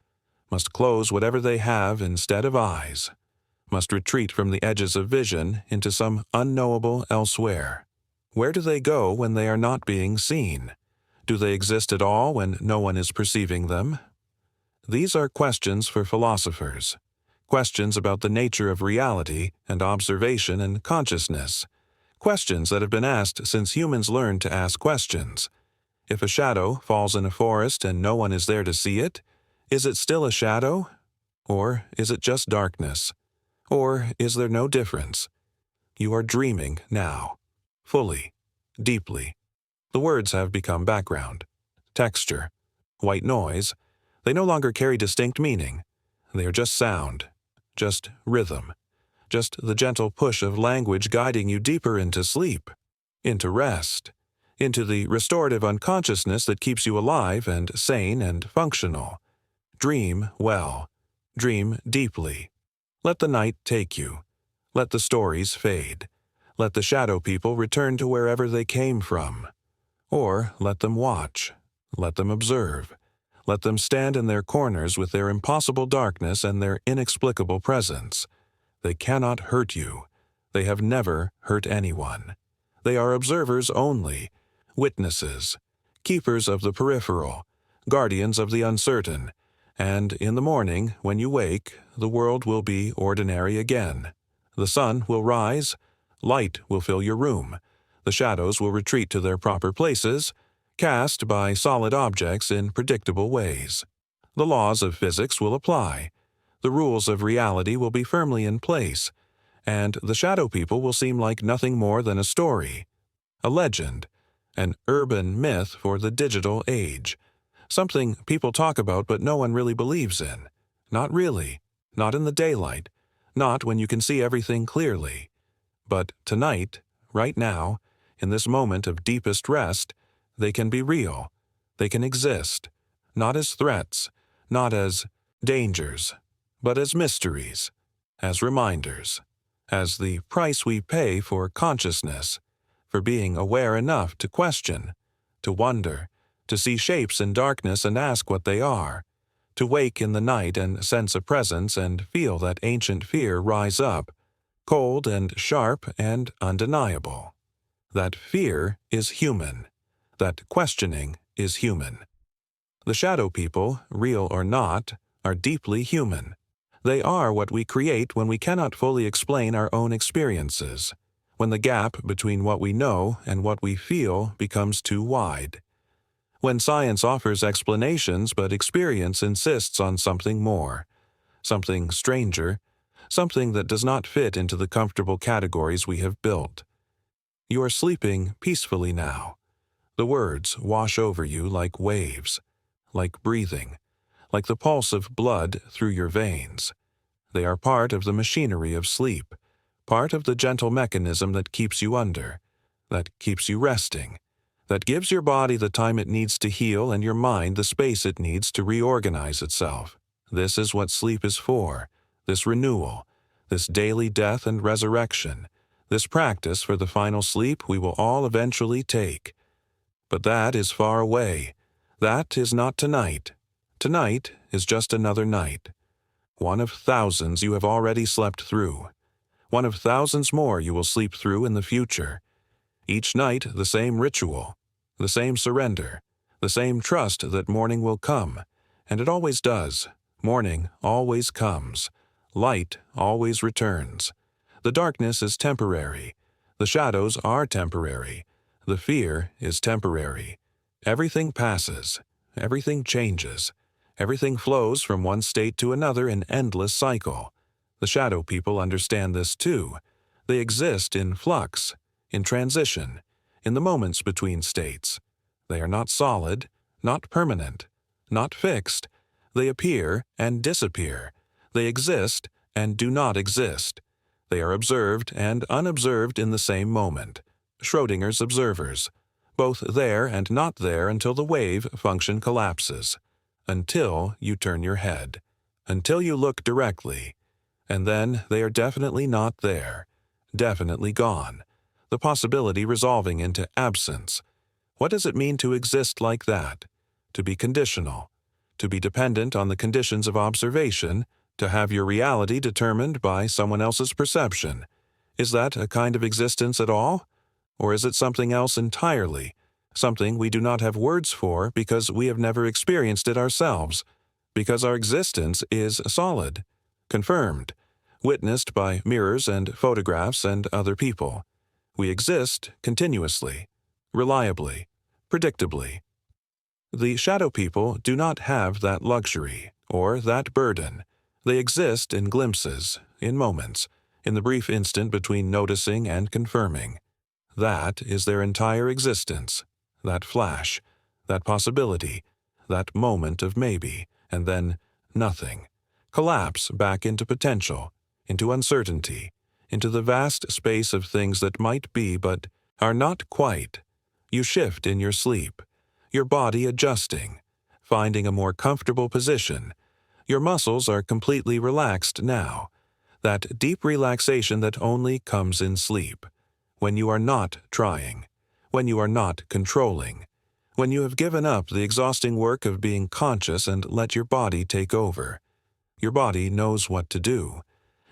must close whatever they have instead of eyes. must retreat from the edges of vision into some unknowable elsewhere. Where do they go when they are not being seen? Do they exist at all when no one is perceiving them? These are questions for philosophers, questions about the nature of reality and observation and consciousness, questions that have been asked since humans learned to ask questions. If a shadow falls in a forest and no one is there to see it, is it still a shadow? Or is it just darkness? Or is there no difference? You are dreaming now, fully, deeply. The words have become background, texture, white noise. They no longer carry distinct meaning. They are just sound, just rhythm, just the gentle push of language guiding you deeper into sleep, into rest, into the restorative unconsciousness that keeps you alive and sane and functional. Dream well. Dream deeply. Let the night take you. Let the stories fade. Let the shadow people return to wherever they came from. Or let them watch. Let them observe. Let them stand in their corners with their impossible darkness and their inexplicable presence. They cannot hurt you. They have never hurt anyone. They are observers only, witnesses, keepers of the peripheral, guardians of the uncertain, and in the morning, when you wake, the world will be ordinary again. The sun will rise, light will fill your room, the shadows will retreat to their proper places, cast by solid objects in predictable ways. The laws of physics will apply, the rules of reality will be firmly in place, and the shadow people will seem like nothing more than a story, a legend, an urban myth for the digital age, something people talk about but no one really believes in. Not really, not in the daylight, not when you can see everything clearly. But tonight, right now, in this moment of deepest rest, they can be real. They can exist, not as threats, not as dangers, but as mysteries, as reminders, as the price we pay for consciousness, for being aware enough to question, to wonder, to see shapes in darkness and ask what they are, to wake in the night and sense a presence and feel that ancient fear rise up, cold and sharp and undeniable. That fear is human. That questioning is human. The shadow people, real or not, are deeply human. They are what we create when we cannot fully explain our own experiences, when the gap between what we know and what we feel becomes too wide. When science offers explanations but experience insists on something more, something stranger, something that does not fit into the comfortable categories we have built. You are sleeping peacefully now. The words wash over you like waves, like breathing, like the pulse of blood through your veins. They are part of the machinery of sleep, part of the gentle mechanism that keeps you under, that keeps you resting, that gives your body the time it needs to heal and your mind the space it needs to reorganize itself. This is what sleep is for, this renewal, this daily death and resurrection, this practice for the final sleep we will all eventually take. But that is far away. That is not tonight. Tonight is just another night. One of thousands you have already slept through. One of thousands more you will sleep through in the future. Each night the same ritual, the same surrender, the same trust that morning will come. And it always does. Morning always comes. Light always returns. The darkness is temporary. The shadows are temporary. The fear is temporary. Everything passes. Everything changes. Everything flows from one state to another in endless cycle. The shadow people understand this too. They exist in flux, in transition, in the moments between states. They are not solid, not permanent, not fixed. They appear and disappear. They exist and do not exist. They are observed and unobserved in the same moment. Schrodinger's observers, both there and not there until the wave function collapses, until you turn your head, until you look directly, and then they are definitely not there, definitely gone, the possibility resolving into absence. What does it mean to exist like that? To be conditional, to be dependent on the conditions of observation, To have your reality determined by someone else's perception. Is that a kind of existence at all? Or is it something else entirely, something we do not have words for because we have never experienced it ourselves, because our existence is solid, confirmed, witnessed by mirrors and photographs and other people. We exist continuously, reliably, predictably. The shadow people do not have that luxury or that burden. They exist in glimpses, in moments, in the brief instant between noticing and confirming. That is their entire existence, that flash, that possibility, that moment of maybe, and then nothing. Collapse back into potential, into uncertainty, into the vast space of things that might be but are not quite. You shift in your sleep, your body adjusting, finding a more comfortable position. Your muscles are completely relaxed now, that deep relaxation that only comes in sleep, when you are not trying, when you are not controlling, when you have given up the exhausting work of being conscious and let your body take over. Your body knows what to do.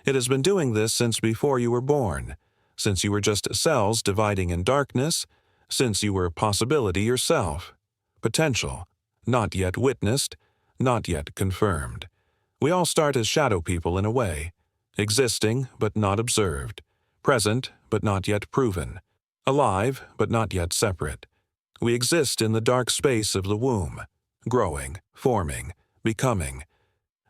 It has been doing this since before you were born, since you were just cells dividing in darkness, since you were possibility yourself, potential, not yet witnessed, not yet confirmed. We all start as shadow people in a way, existing but not observed, present but not yet proven, alive but not yet separate. We exist in the dark space of the womb, growing, forming, becoming,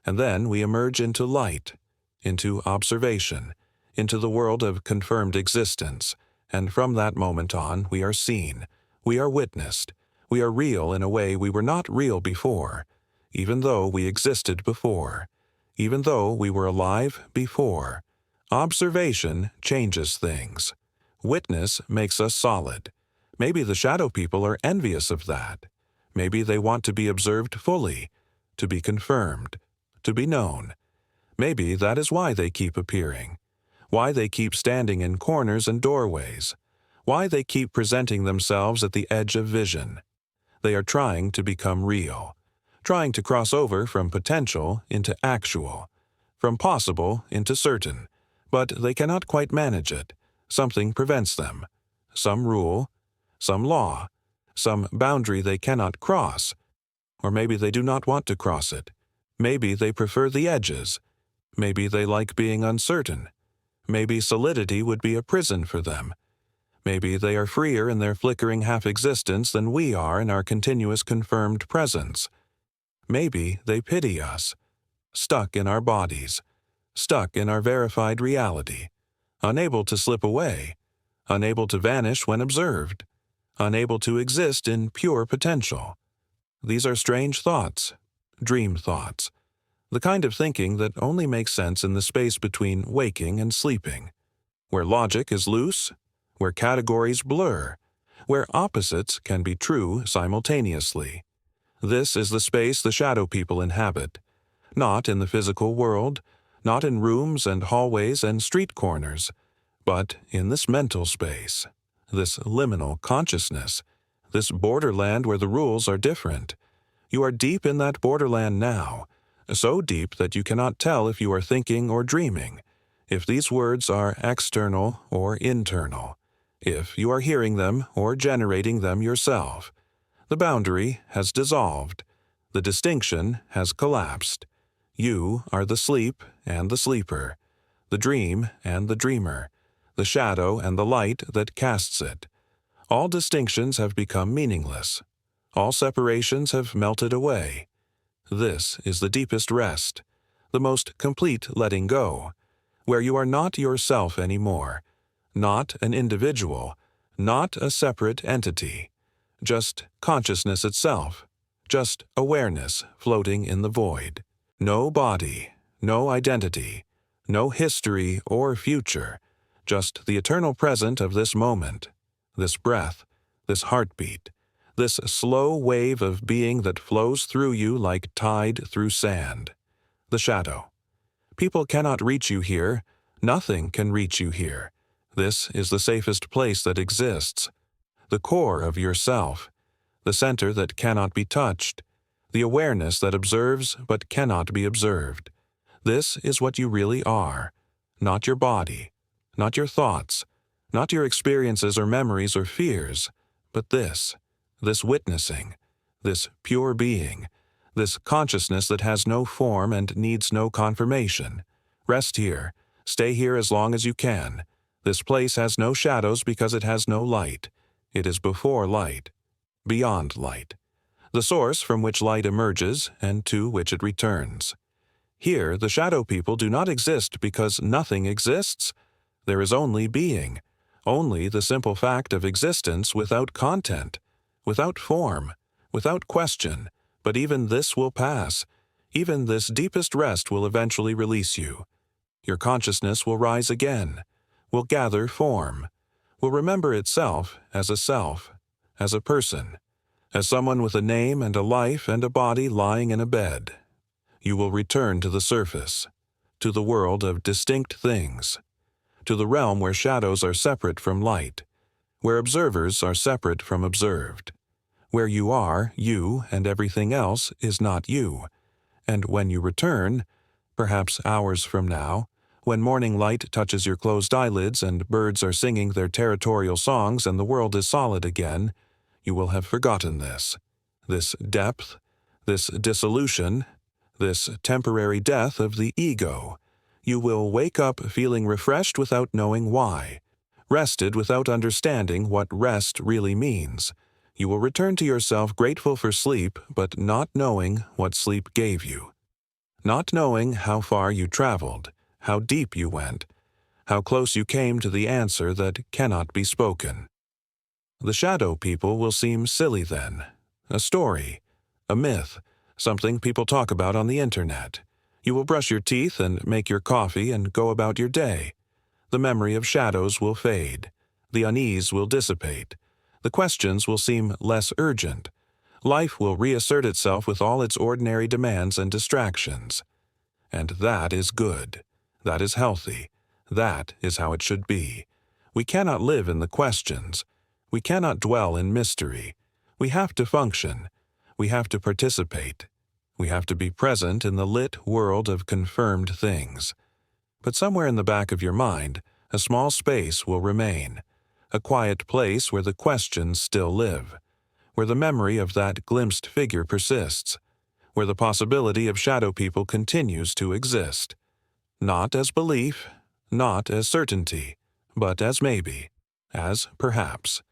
and then we emerge into light, into observation, into the world of confirmed existence, and from that moment on we are seen, we are witnessed, we are real in a way we were not real before, even though we existed before, even though we were alive before. Observation changes things. Witness makes us solid. Maybe the shadow people are envious of that. Maybe they want to be observed fully, to be confirmed, to be known. Maybe that is why they keep appearing, why they keep standing in corners and doorways, why they keep presenting themselves at the edge of vision. They are trying to become real, trying to cross over from potential into actual, from possible into certain, but they cannot quite manage it. Something prevents them. Some rule, some law, some boundary they cannot cross. Or maybe they do not want to cross it. Maybe they prefer the edges. Maybe they like being uncertain. Maybe solidity would be a prison for them. Maybe they are freer in their flickering half-existence than we are in our continuous confirmed presence. Maybe they pity us, stuck in our bodies, stuck in our verified reality, unable to slip away, unable to vanish when observed, unable to exist in pure potential. These are strange thoughts, dream thoughts, the kind of thinking that only makes sense in the space between waking and sleeping, where logic is loose, where categories blur, where opposites can be true simultaneously. This is the space the shadow people inhabit, not in the physical world, not in rooms and hallways and street corners, but in this mental space, this liminal consciousness, this borderland where the rules are different. You are deep in that borderland now, so deep that you cannot tell if you are thinking or dreaming, if these words are external or internal, if you are hearing them or generating them yourself. The boundary has dissolved. The distinction has collapsed. You are the sleep and the sleeper, the dream and the dreamer, the shadow and the light that casts it. All distinctions have become meaningless. All separations have melted away. This is the deepest rest, the most complete letting go, where you are not yourself anymore, not an individual, not a separate entity, just consciousness itself, just awareness floating in the void. No body, no identity, no history or future, just the eternal present of this moment, this breath, this heartbeat, this slow wave of being that flows through you like tide through sand. The shadow. People cannot reach you here. Nothing can reach you here. This is the safest place that exists. The core of yourself, the center that cannot be touched, the awareness that observes but cannot be observed, This is what you really are, not your body, not your thoughts, not your experiences or memories or fears, but this witnessing, this pure being, this consciousness that has no form and needs no confirmation. Rest here. Stay here as long as you can. This place has no shadows because it has no light. It is before light, beyond light, the source from which light emerges and to which it returns. Here, the shadow people do not exist because nothing exists. There is only being, only the simple fact of existence without content, without form, without question. But even this will pass. Even this deepest rest will eventually release you. Your consciousness will rise again, will gather form, will remember itself, as a person, as someone with a name and a life and a body lying in a bed. You will return to the surface, to the world of distinct things, to the realm where shadows are separate from light, where observers are separate from observed, where you are, you, and everything else is not you. And when you return, perhaps hours from now, when morning light touches your closed eyelids and birds are singing their territorial songs and the world is solid again, you will have forgotten this depth, this dissolution, this temporary death of the ego. You will wake up feeling refreshed without knowing why, rested without understanding what rest really means. You will return to yourself grateful for sleep, but not knowing what sleep gave you. Not knowing how far you traveled, how deep you went, how close you came to the answer that cannot be spoken. The shadow people will seem silly then. A story, a myth, something people talk about on the internet. You will brush your teeth and make your coffee and go about your day. The memory of shadows will fade. The unease will dissipate. The questions will seem less urgent. Life will reassert itself with all its ordinary demands and distractions. And that is good. That is healthy. That is how it should be. We cannot live in the questions. We cannot dwell in mystery. We have to function. We have to participate. We have to be present in the lit world of confirmed things. But somewhere in the back of your mind, a small space will remain. A quiet place where the questions still live, where the memory of that glimpsed figure persists, where the possibility of shadow people continues to exist. Not as belief, not as certainty, but as maybe, as perhaps,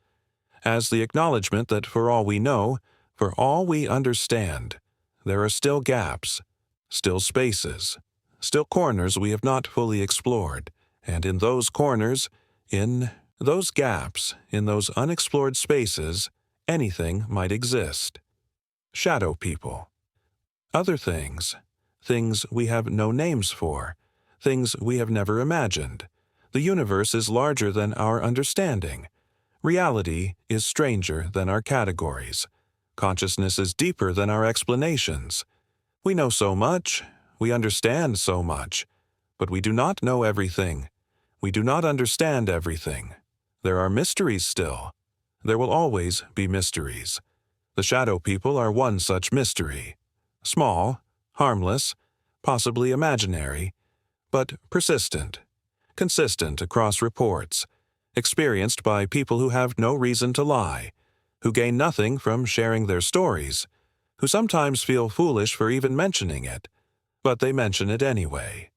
as the acknowledgement that for all we know, for all we understand, there are still gaps, still spaces, still corners we have not fully explored, and in those corners, in those gaps, in those unexplored spaces, anything might exist. Shadow people. Other things. Things we have no names for. Things we have never imagined. The universe is larger than our understanding. Reality is stranger than our categories. Consciousness is deeper than our explanations. We know so much, we understand so much, but we do not know everything. We do not understand everything. There are mysteries still. There will always be mysteries. The shadow people are one such mystery. Small, harmless, possibly imaginary, but persistent, consistent across reports, experienced by people who have no reason to lie, who gain nothing from sharing their stories, who sometimes feel foolish for even mentioning it, but they mention it anyway,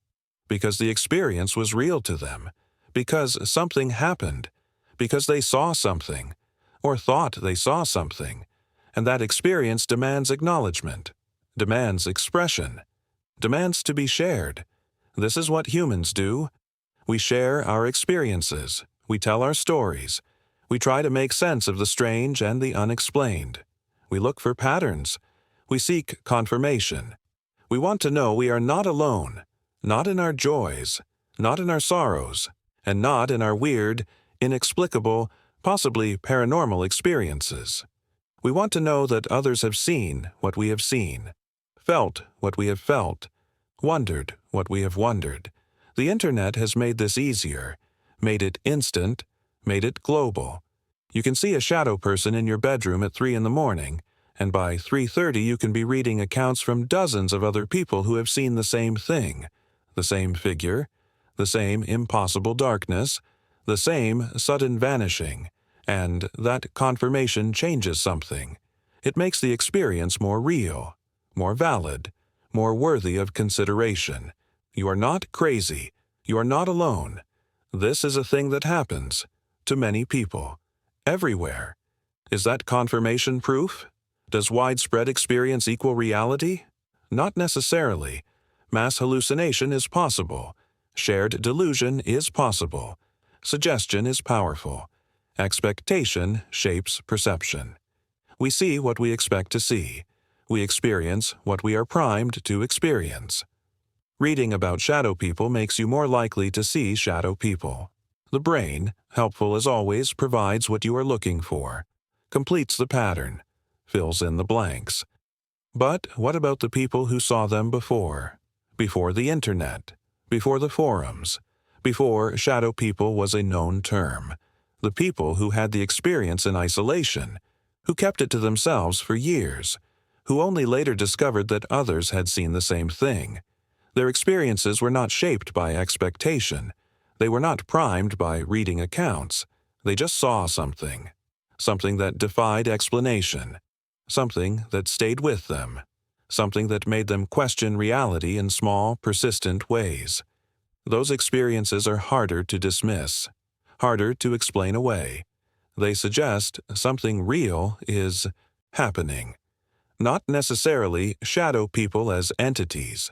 because the experience was real to them, because something happened, because they saw something, or thought they saw something, and that experience demands acknowledgement, demands expression, demands to be shared. This is what humans do. We share our experiences, we tell our stories, we try to make sense of the strange and the unexplained. We look for patterns, we seek confirmation. We want to know we are not alone, not in our joys, not in our sorrows, and not in our weird, inexplicable, possibly paranormal experiences. We want to know that others have seen what we have seen, felt what we have felt, wondered what we have wondered. The internet has made this easier, made it instant, made it global. You can see a shadow person in your bedroom at 3 in the morning, and by 3:30 you can be reading accounts from dozens of other people who have seen the same thing. the same figure, the same impossible darkness, the same sudden vanishing, and that confirmation changes something. It makes the experience more real, more valid, more worthy of consideration. You are not crazy. You are not alone. This is a thing that happens to many people, everywhere. Is that confirmation proof? Does widespread experience equal reality? Not necessarily. Mass hallucination is possible. Shared delusion is possible. Suggestion is powerful. Expectation shapes perception. We see what we expect to see. We experience what we are primed to experience. Reading about shadow people makes you more likely to see shadow people. The brain, helpful as always, provides what you are looking for, completes the pattern, fills in the blanks. But what about the people who saw them before? Before the internet, before the forums, before shadow people was a known term. The people who had the experience in isolation, who kept it to themselves for years, who only later discovered that others had seen the same thing. Their experiences were not shaped by expectation. They were not primed by reading accounts. They just saw something. Something that defied explanation. Something that stayed with them. Something that made them question reality in small, persistent ways. Those experiences are harder to dismiss, harder to explain away. They suggest something real is happening. Not necessarily shadow people as entities,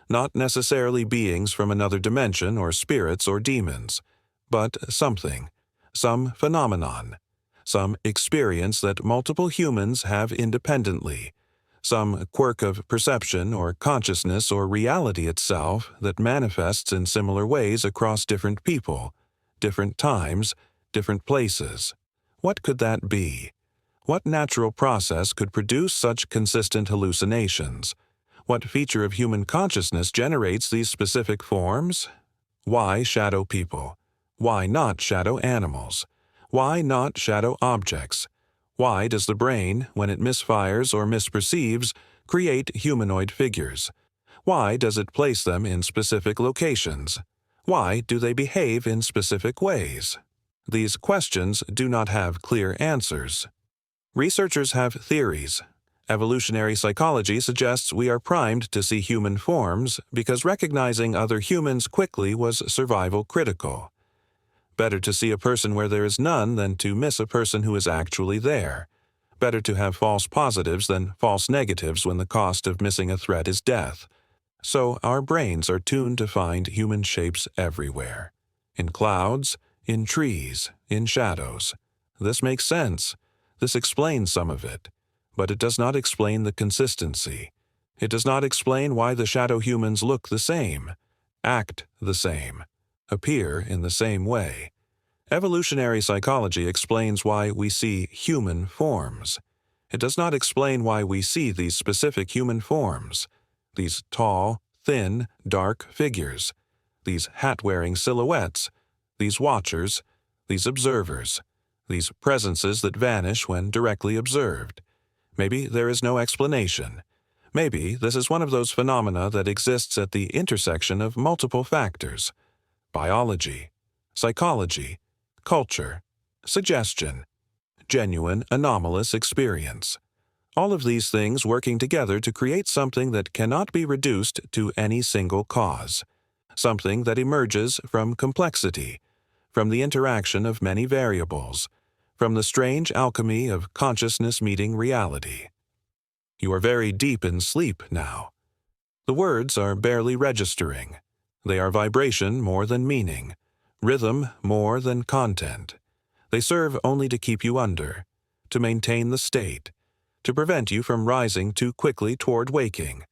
not necessarily beings from another dimension or spirits or demons, but something, some phenomenon, some experience that multiple humans have independently, some quirk of perception or consciousness or reality itself that manifests in similar ways across different people, different times, different places. What could that be? What natural process could produce such consistent hallucinations? What feature of human consciousness generates these specific forms? Why shadow people? Why not shadow animals? Why not shadow objects? Why does the brain, when it misfires or misperceives, create humanoid figures? Why does it place them in specific locations? Why do they behave in specific ways? These questions do not have clear answers. Researchers have theories. Evolutionary psychology suggests we are primed to see human forms because recognizing other humans quickly was survival critical. Better to see a person where there is none than to miss a person who is actually there. Better to have false positives than false negatives when the cost of missing a threat is death. So our brains are tuned to find human shapes everywhere. In clouds, in trees, in shadows. This makes sense. This explains some of it. But it does not explain the consistency. It does not explain why the shadow humans look the same, act the same, appear in the same way. Evolutionary psychology explains why we see human forms. It does not explain why we see these specific human forms, these tall, thin, dark figures, these hat-wearing silhouettes, these watchers, these observers, these presences that vanish when directly observed. Maybe there is no explanation. Maybe this is one of those phenomena that exists at the intersection of multiple factors: biology, psychology, culture, suggestion, genuine anomalous experience. All of these things working together to create something that cannot be reduced to any single cause, something that emerges from complexity, from the interaction of many variables, from the strange alchemy of consciousness meeting reality. You are very deep in sleep now. The words are barely registering. They are vibration more than meaning, rhythm more than content. They serve only to keep you under, to maintain the state, to prevent you from rising too quickly toward waking.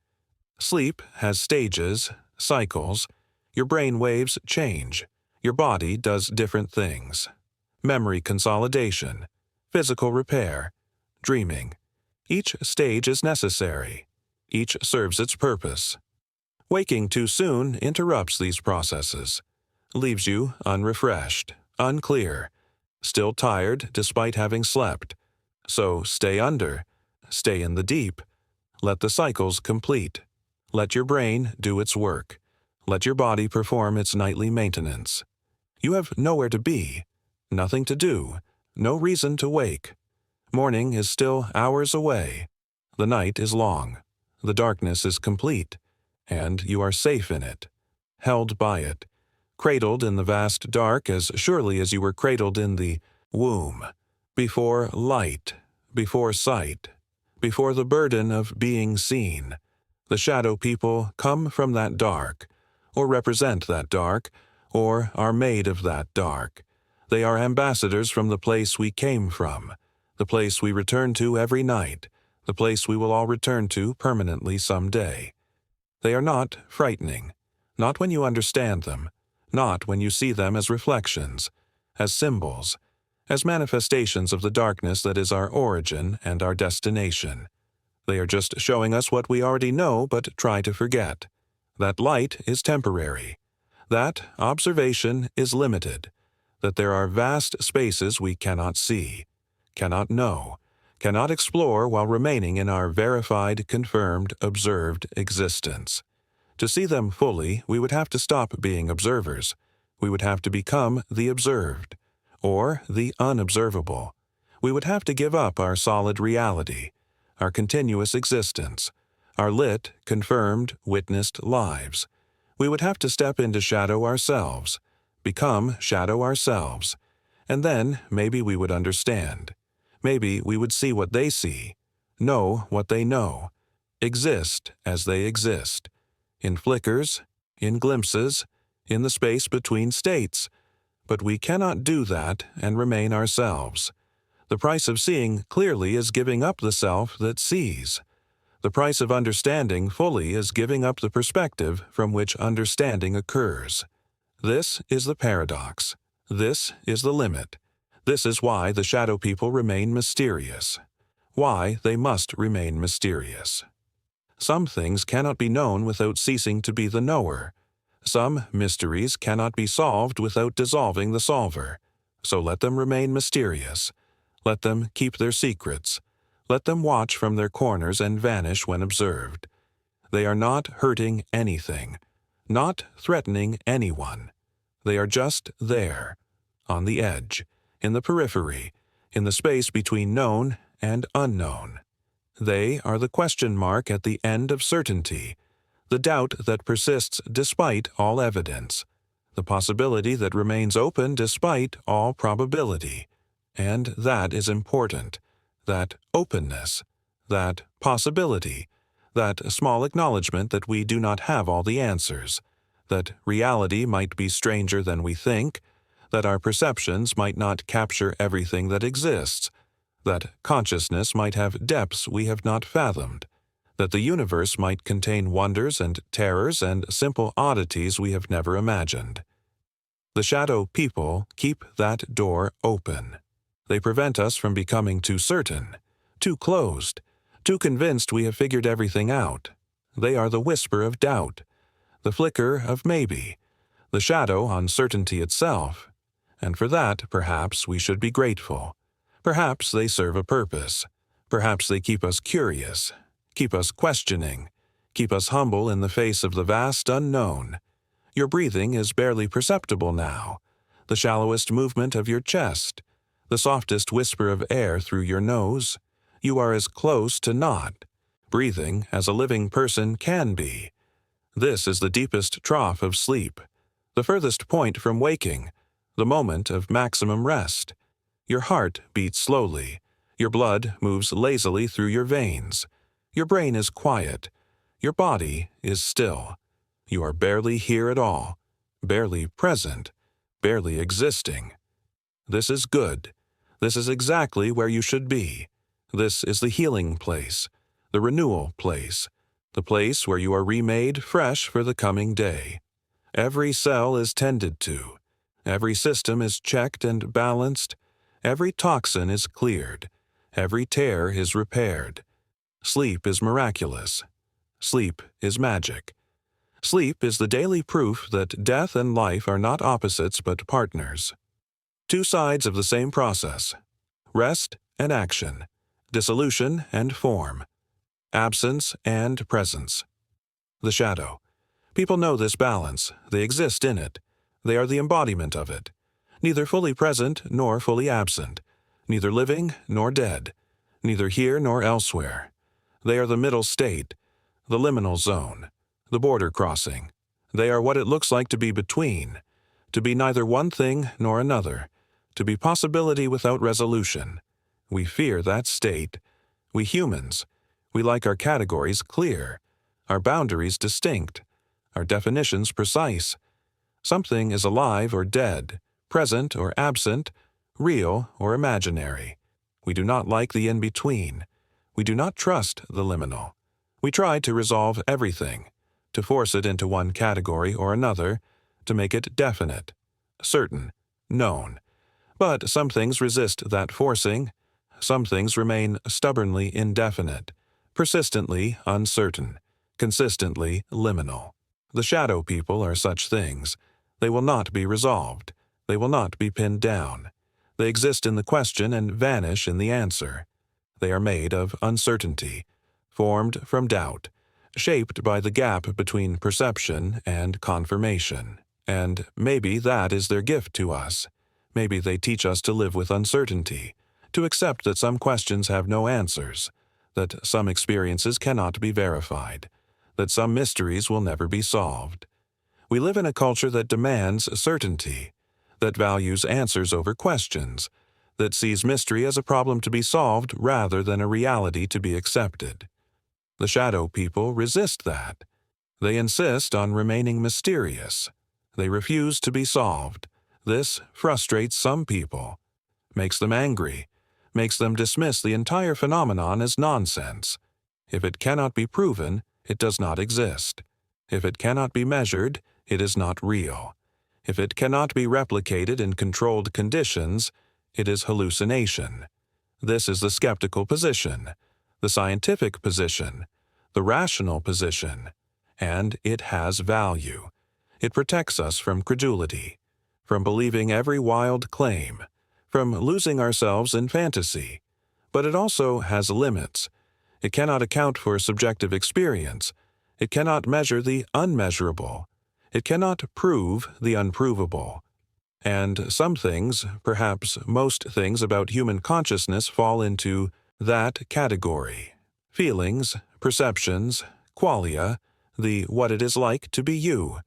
Sleep has stages, cycles. Your brain waves change. Your body does different things. Memory consolidation, physical repair, dreaming. Each stage is necessary. Each serves its purpose. Waking too soon interrupts these processes, leaves you unrefreshed, unclear, still tired despite having slept. So stay under, stay in the deep. Let the cycles complete. Let your brain do its work. Let your body perform its nightly maintenance. You have nowhere to be, nothing to do, no reason to wake. Morning is still hours away. The night is long. The darkness is complete, and you are safe in it, held by it, cradled in the vast dark as surely as you were cradled in the womb, before light, before sight, before the burden of being seen. The shadow people come from that dark, or represent that dark, or are made of that dark. They are ambassadors from the place we came from, the place we return to every night, the place we will all return to permanently some day. They are not frightening, not when you understand them, not when you see them as reflections, as symbols, as manifestations of the darkness that is our origin and our destination. They are just showing us what we already know but try to forget. That light is temporary. That observation is limited. That there are vast spaces we cannot see, cannot know, cannot explore while remaining in our verified, confirmed, observed existence. To see them fully, we would have to stop being observers. We would have to become the observed, or the unobservable. We would have to give up our solid reality, our continuous existence, our lit, confirmed, witnessed lives. We would have to step into shadow ourselves, become shadow ourselves, and then maybe we would understand. Maybe we would see what they see, know what they know, exist as they exist, in flickers, in glimpses, in the space between states. But we cannot do that and remain ourselves. The price of seeing clearly is giving up the self that sees. The price of understanding fully is giving up the perspective from which understanding occurs. This is the paradox. This is the limit. This is why the shadow people remain mysterious. Why they must remain mysterious. Some things cannot be known without ceasing to be the knower. Some mysteries cannot be solved without dissolving the solver. So let them remain mysterious. Let them keep their secrets. Let them watch from their corners and vanish when observed. They are not hurting anything, not threatening anyone. They are just there, on the edge, in the periphery, in the space between known and unknown. They are the question mark at the end of certainty, the doubt that persists despite all evidence, the possibility that remains open despite all probability. And that is important, that openness, that possibility, that small acknowledgement that we do not have all the answers, that reality might be stranger than we think, that our perceptions might not capture everything that exists, that consciousness might have depths we have not fathomed, that the universe might contain wonders and terrors and simple oddities we have never imagined. The shadow people keep that door open. They prevent us from becoming too certain, too closed, too convinced we have figured everything out. They are the whisper of doubt, the flicker of maybe, the shadow on certainty itself. And for that, perhaps, we should be grateful. Perhaps they serve a purpose. Perhaps they keep us curious, keep us questioning, keep us humble in the face of the vast unknown. Your breathing is barely perceptible now. The shallowest movement of your chest, the softest whisper of air through your nose. You are as close to not, breathing as a living person can be. This is the deepest trough of sleep, the furthest point from waking, the moment of maximum rest. Your heart beats slowly. Your blood moves lazily through your veins. Your brain is quiet. Your body is still. You are barely here at all, barely present, barely existing. This is good. This is exactly where you should be. This is the healing place, the renewal place, the place where you are remade fresh for the coming day. Every cell is tended to. Every system is checked and balanced. Every toxin is cleared. Every tear is repaired. Sleep is miraculous. Sleep is magic. Sleep is the daily proof that death and life are not opposites but partners. Two sides of the same process. Rest and action. Dissolution and form. Absence and presence. The shadow. People know this balance. They exist in it. They are the embodiment of it. Neither fully present nor fully absent. Neither living nor dead. Neither here nor elsewhere. They are the middle state, the liminal zone, the border crossing. They are what it looks like to be between, to be neither one thing nor another, to be possibility without resolution. We fear that state. We humans, we like our categories clear, our boundaries distinct, our definitions precise. Something is alive or dead, present or absent, real or imaginary. We do not like the in-between. We do not trust the liminal. We try to resolve everything, to force it into one category or another, to make it definite, certain, known. But some things resist that forcing. Some things remain stubbornly indefinite, persistently uncertain, consistently liminal. The shadow people are such things. They will not be resolved. They will not be pinned down. They exist in the question and vanish in the answer. They are made of uncertainty, formed from doubt, shaped by the gap between perception and confirmation. And maybe that is their gift to us. Maybe they teach us to live with uncertainty, to accept that some questions have no answers, that some experiences cannot be verified, that some mysteries will never be solved. We live in a culture that demands certainty, that values answers over questions, that sees mystery as a problem to be solved rather than a reality to be accepted. The shadow people resist that. They insist on remaining mysterious. They refuse to be solved. This frustrates some people, makes them angry, makes them dismiss the entire phenomenon as nonsense. If it cannot be proven, it does not exist. If it cannot be measured, it is not real. If it cannot be replicated in controlled conditions, it is hallucination. This is the skeptical position, the scientific position, the rational position, and it has value. It protects us from credulity, from believing every wild claim, from losing ourselves in fantasy. But it also has limits. It cannot account for subjective experience. It cannot measure the unmeasurable. It cannot prove the unprovable. And some things, perhaps most things about human consciousness, fall into that category. Feelings, perceptions, qualia, the what it is like to be you.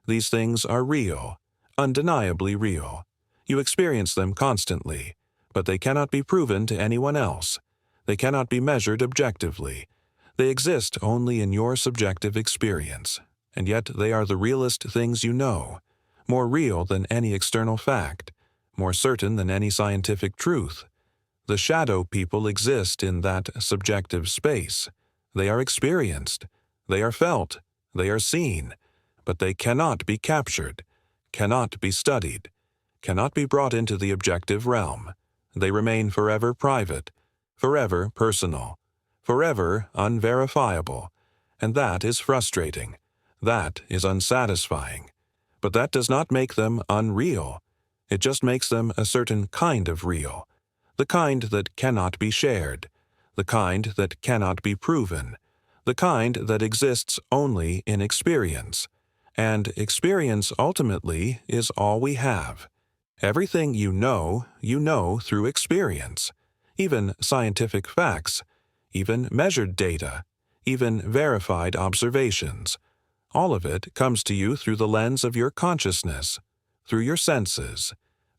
These things are real, undeniably real. You experience them constantly, but they cannot be proven to anyone else. They cannot be measured objectively. They exist only in your subjective experience, and yet they are the realest things you know, more real than any external fact, more certain than any scientific truth. The shadow people exist in that subjective space. They are experienced, they are felt, they are seen, but they cannot be captured, cannot be studied, cannot be brought into the objective realm. They remain forever private, forever personal, forever unverifiable, and that is frustrating. That is unsatisfying. But that does not make them unreal. It just makes them a certain kind of real, the kind that cannot be shared, the kind that cannot be proven, the kind that exists only in experience. And experience ultimately is all we have. Everything you know through experience. Even scientific facts, even measured data, even verified observations. All of it comes to you through the lens of your consciousness, through your senses,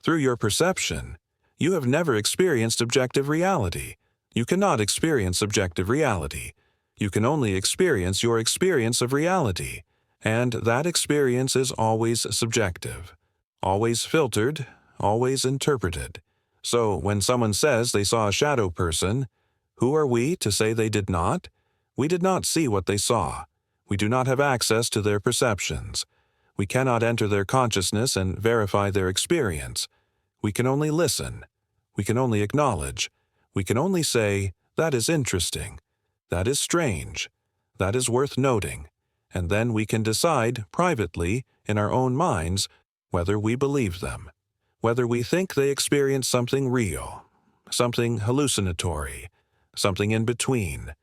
through your perception. You have never experienced objective reality. You cannot experience objective reality. You can only experience your experience of reality, and that experience is always subjective, always filtered, always interpreted. So when someone says they saw a shadow person, who are we to say they did not? We did not see what they saw. We do not have access to their perceptions. We cannot enter their consciousness and verify their experience. We can only listen. We can only acknowledge. We can only say, that is interesting. That is strange. That is worth noting. And then we can decide privately, in our own minds, whether we believe them, whether we think they experience something real, something hallucinatory, something in between.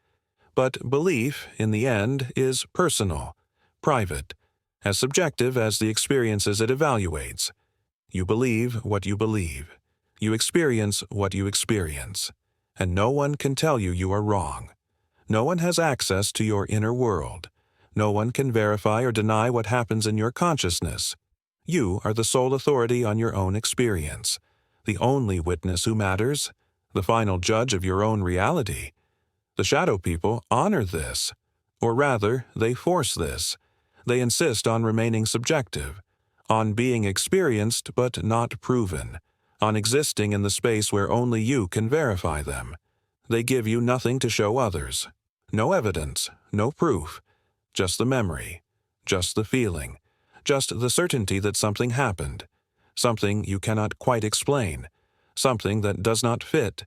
But belief, in the end, is personal, private. as subjective as the experiences it evaluates. You believe what you believe. You experience what you experience. And no one can tell you you are wrong. No one has access to your inner world. No one can verify or deny what happens in your consciousness. You are the sole authority on your own experience, the only witness who matters, the final judge of your own reality. The shadow people honor this, or rather, they force this. They insist on remaining subjective, on being experienced but not proven, on existing in the space where only you can verify them. They give you nothing to show others. No evidence, no proof, just the memory, just the feeling, just the certainty that something happened, something you cannot quite explain, something that does not fit.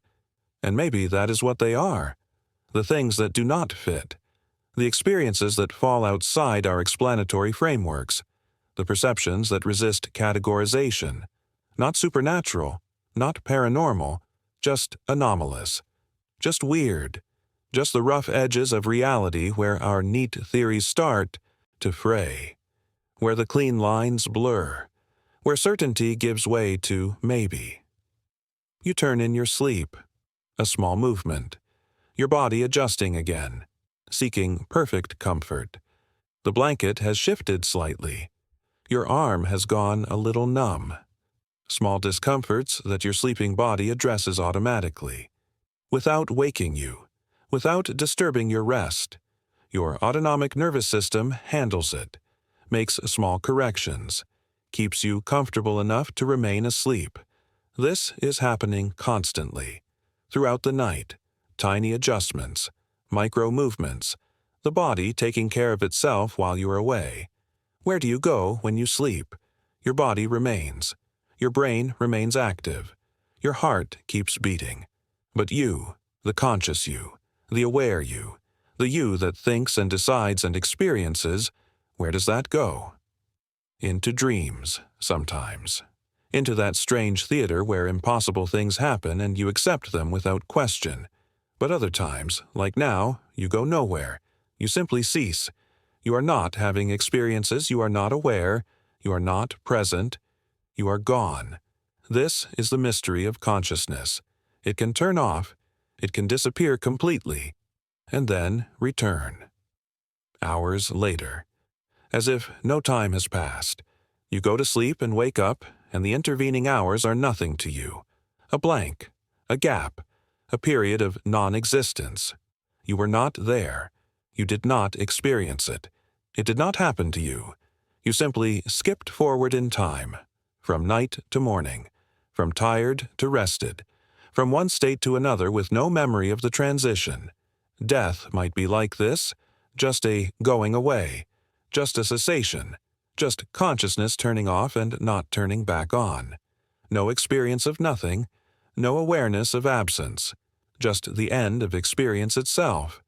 And maybe that is what they are, the things that do not fit, the experiences that fall outside our explanatory frameworks, the perceptions that resist categorization, not supernatural, not paranormal, just anomalous, just weird, just the rough edges of reality where our neat theories start to fray, where the clean lines blur, where certainty gives way to maybe. You turn in your sleep, a small movement, your body adjusting again, seeking perfect comfort. The blanket has shifted slightly. Your arm has gone a little numb. Small discomforts that your sleeping body addresses automatically, without waking you, without disturbing your rest. Your autonomic nervous system handles it, makes small corrections, keeps you comfortable enough to remain asleep. This is happening constantly, throughout the night, tiny adjustments, micro movements, the body taking care of itself while you are away. Where do you go when you sleep? Your body remains. Your brain remains active. Your heart keeps beating. But you, the conscious you, the aware you, the you that thinks and decides and experiences, where does that go? Into dreams, sometimes. Into that strange theater where impossible things happen and you accept them without question. But other times, like now, you go nowhere. You simply cease. You are not having experiences, you are not aware, you are not present, you are gone. This is the mystery of consciousness. It can turn off, it can disappear completely, and then return. Hours later, as if no time has passed, you go to sleep and wake up, and the intervening hours are nothing to you. A blank, a gap, a period of non-existence. You were not there. You did not experience it. It did not happen to you. You simply skipped forward in time, from night to morning, from tired to rested, from one state to another with no memory of the transition. Death might be like this, just a going away, just a cessation, just consciousness turning off and not turning back on. No experience of nothing, no awareness of absence, just the end of experience itself,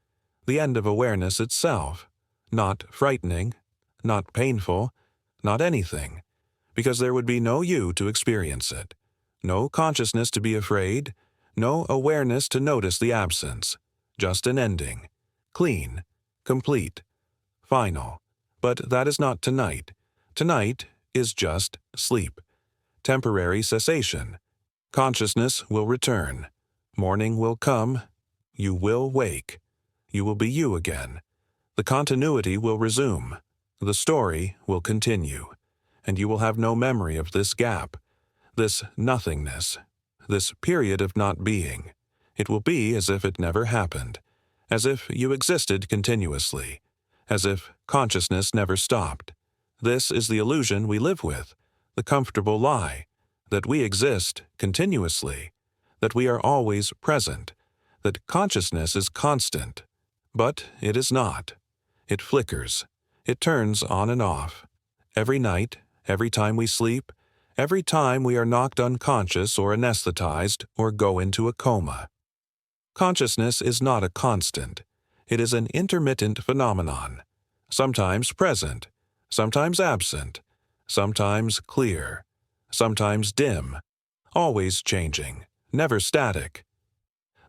the end of awareness itself, not frightening, not painful, not anything, because there would be no you to experience it, no consciousness to be afraid, no awareness to notice the absence, just an ending, clean, complete, final. But that is not tonight. Tonight is just sleep, temporary cessation. Consciousness will return. Morning will come. You will wake. You will be you again. The continuity will resume. The story will continue. And you will have no memory of this gap, this nothingness, this period of not being. It will be as if it never happened, as if you existed continuously, as if consciousness never stopped. This is the illusion we live with, the comfortable lie, that we exist continuously, that we are always present, that consciousness is constant. But it is not. It flickers. It turns on and off. Every night, every time we sleep, every time we are knocked unconscious or anesthetized or go into a coma. Consciousness is not a constant. It is an intermittent phenomenon, sometimes present, sometimes absent, sometimes clear, sometimes dim, always changing, never static.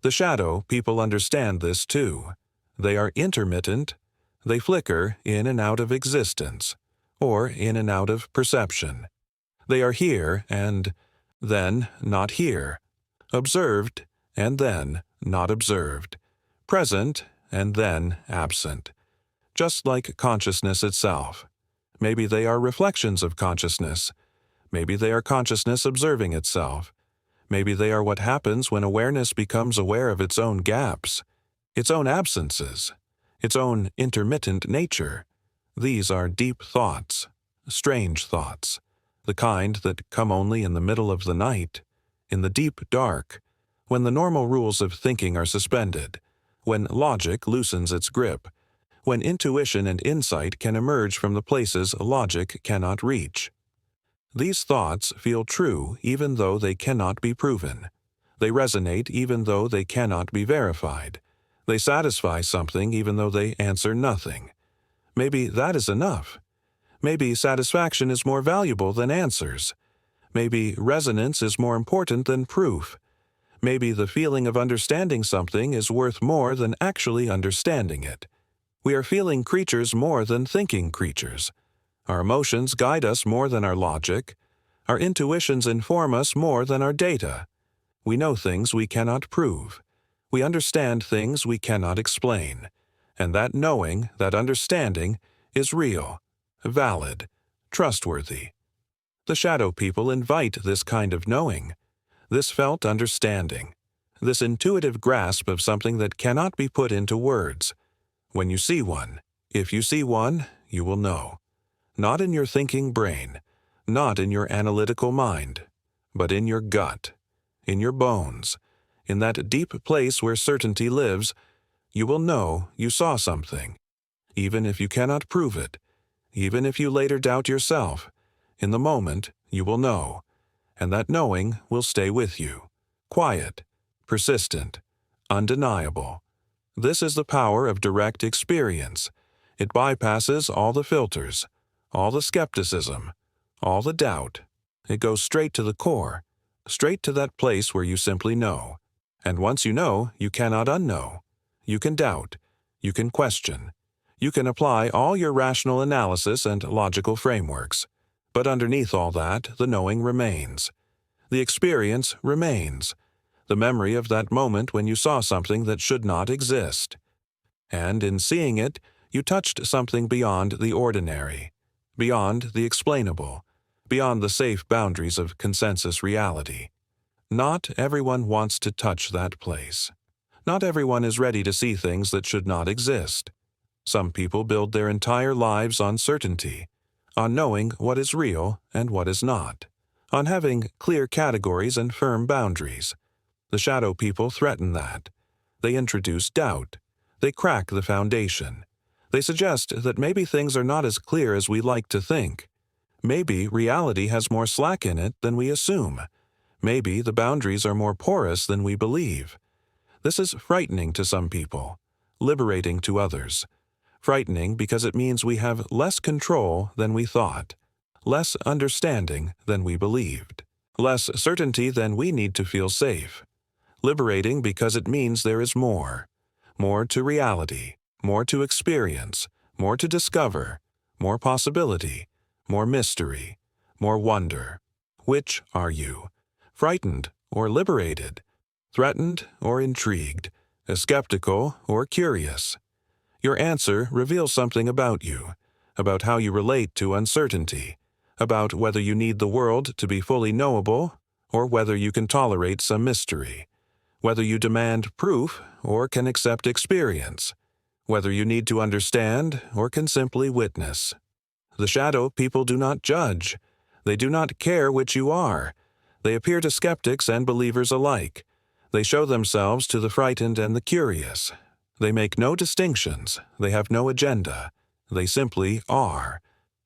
The shadow people understand this too. They are intermittent. They flicker in and out of existence. or in and out of perception. They are here and then not here, observed and then not observed, present and then absent, just like consciousness itself. Maybe they are reflections of consciousness. Maybe they are consciousness observing itself. Maybe they are what happens when awareness becomes aware of its own gaps, its own absences, its own intermittent nature. These are deep thoughts, strange thoughts, the kind that come only in the middle of the night, in the deep dark, when the normal rules of thinking are suspended, when logic loosens its grip, when intuition and insight can emerge from the places logic cannot reach. These thoughts feel true even though they cannot be proven. They resonate even though they cannot be verified. They satisfy something even though they answer nothing. Maybe that is enough. Maybe satisfaction is more valuable than answers. Maybe resonance is more important than proof. Maybe the feeling of understanding something is worth more than actually understanding it. We are feeling creatures more than thinking creatures. Our emotions guide us more than our logic. Our intuitions inform us more than our data. We know things we cannot prove. We understand things we cannot explain. And that knowing, that understanding, is real, valid, trustworthy. The shadow people invite this kind of knowing, this felt understanding, this intuitive grasp of something that cannot be put into words. When you see one, if you see one, you will know. Not in your thinking brain, not in your analytical mind, but in your gut, in your bones, in that deep place where certainty lives. You will know you saw something, even if you cannot prove it, even if you later doubt yourself. In the moment, you will know, and that knowing will stay with you, quiet, persistent, undeniable. This is the power of direct experience. It bypasses all the filters, all the skepticism, all the doubt. It goes straight to the core, straight to that place where you simply know. And once you know, you cannot unknow. You can doubt. You can question. You can apply all your rational analysis and logical frameworks. But underneath all that, the knowing remains. The experience remains. The memory of that moment when you saw something that should not exist. And in seeing it, you touched something beyond the ordinary, beyond the explainable, beyond the safe boundaries of consensus reality. Not everyone wants to touch that place. Not everyone is ready to see things that should not exist. Some people build their entire lives on certainty, on knowing what is real and what is not, on having clear categories and firm boundaries. The shadow people threaten that. They introduce doubt. They crack the foundation. They suggest that maybe things are not as clear as we like to think. Maybe reality has more slack in it than we assume. Maybe the boundaries are more porous than we believe. This is frightening to some people, liberating to others. Frightening because it means we have less control than we thought, less understanding than we believed, less certainty than we need to feel safe. Liberating because it means there is more to reality, more to experience, more to discover, more possibility, more mystery, more wonder. Which are you? Frightened or liberated? Threatened or intrigued? Skeptical or curious? Your answer reveals something about you, about how you relate to uncertainty, about whether you need the world to be fully knowable or whether you can tolerate some mystery, whether you demand proof or can accept experience, whether you need to understand or can simply witness. The shadow people do not judge. They do not care which you are. They appear to skeptics and believers alike. They show themselves to the frightened and the curious. They make no distinctions. They have no agenda. They simply are.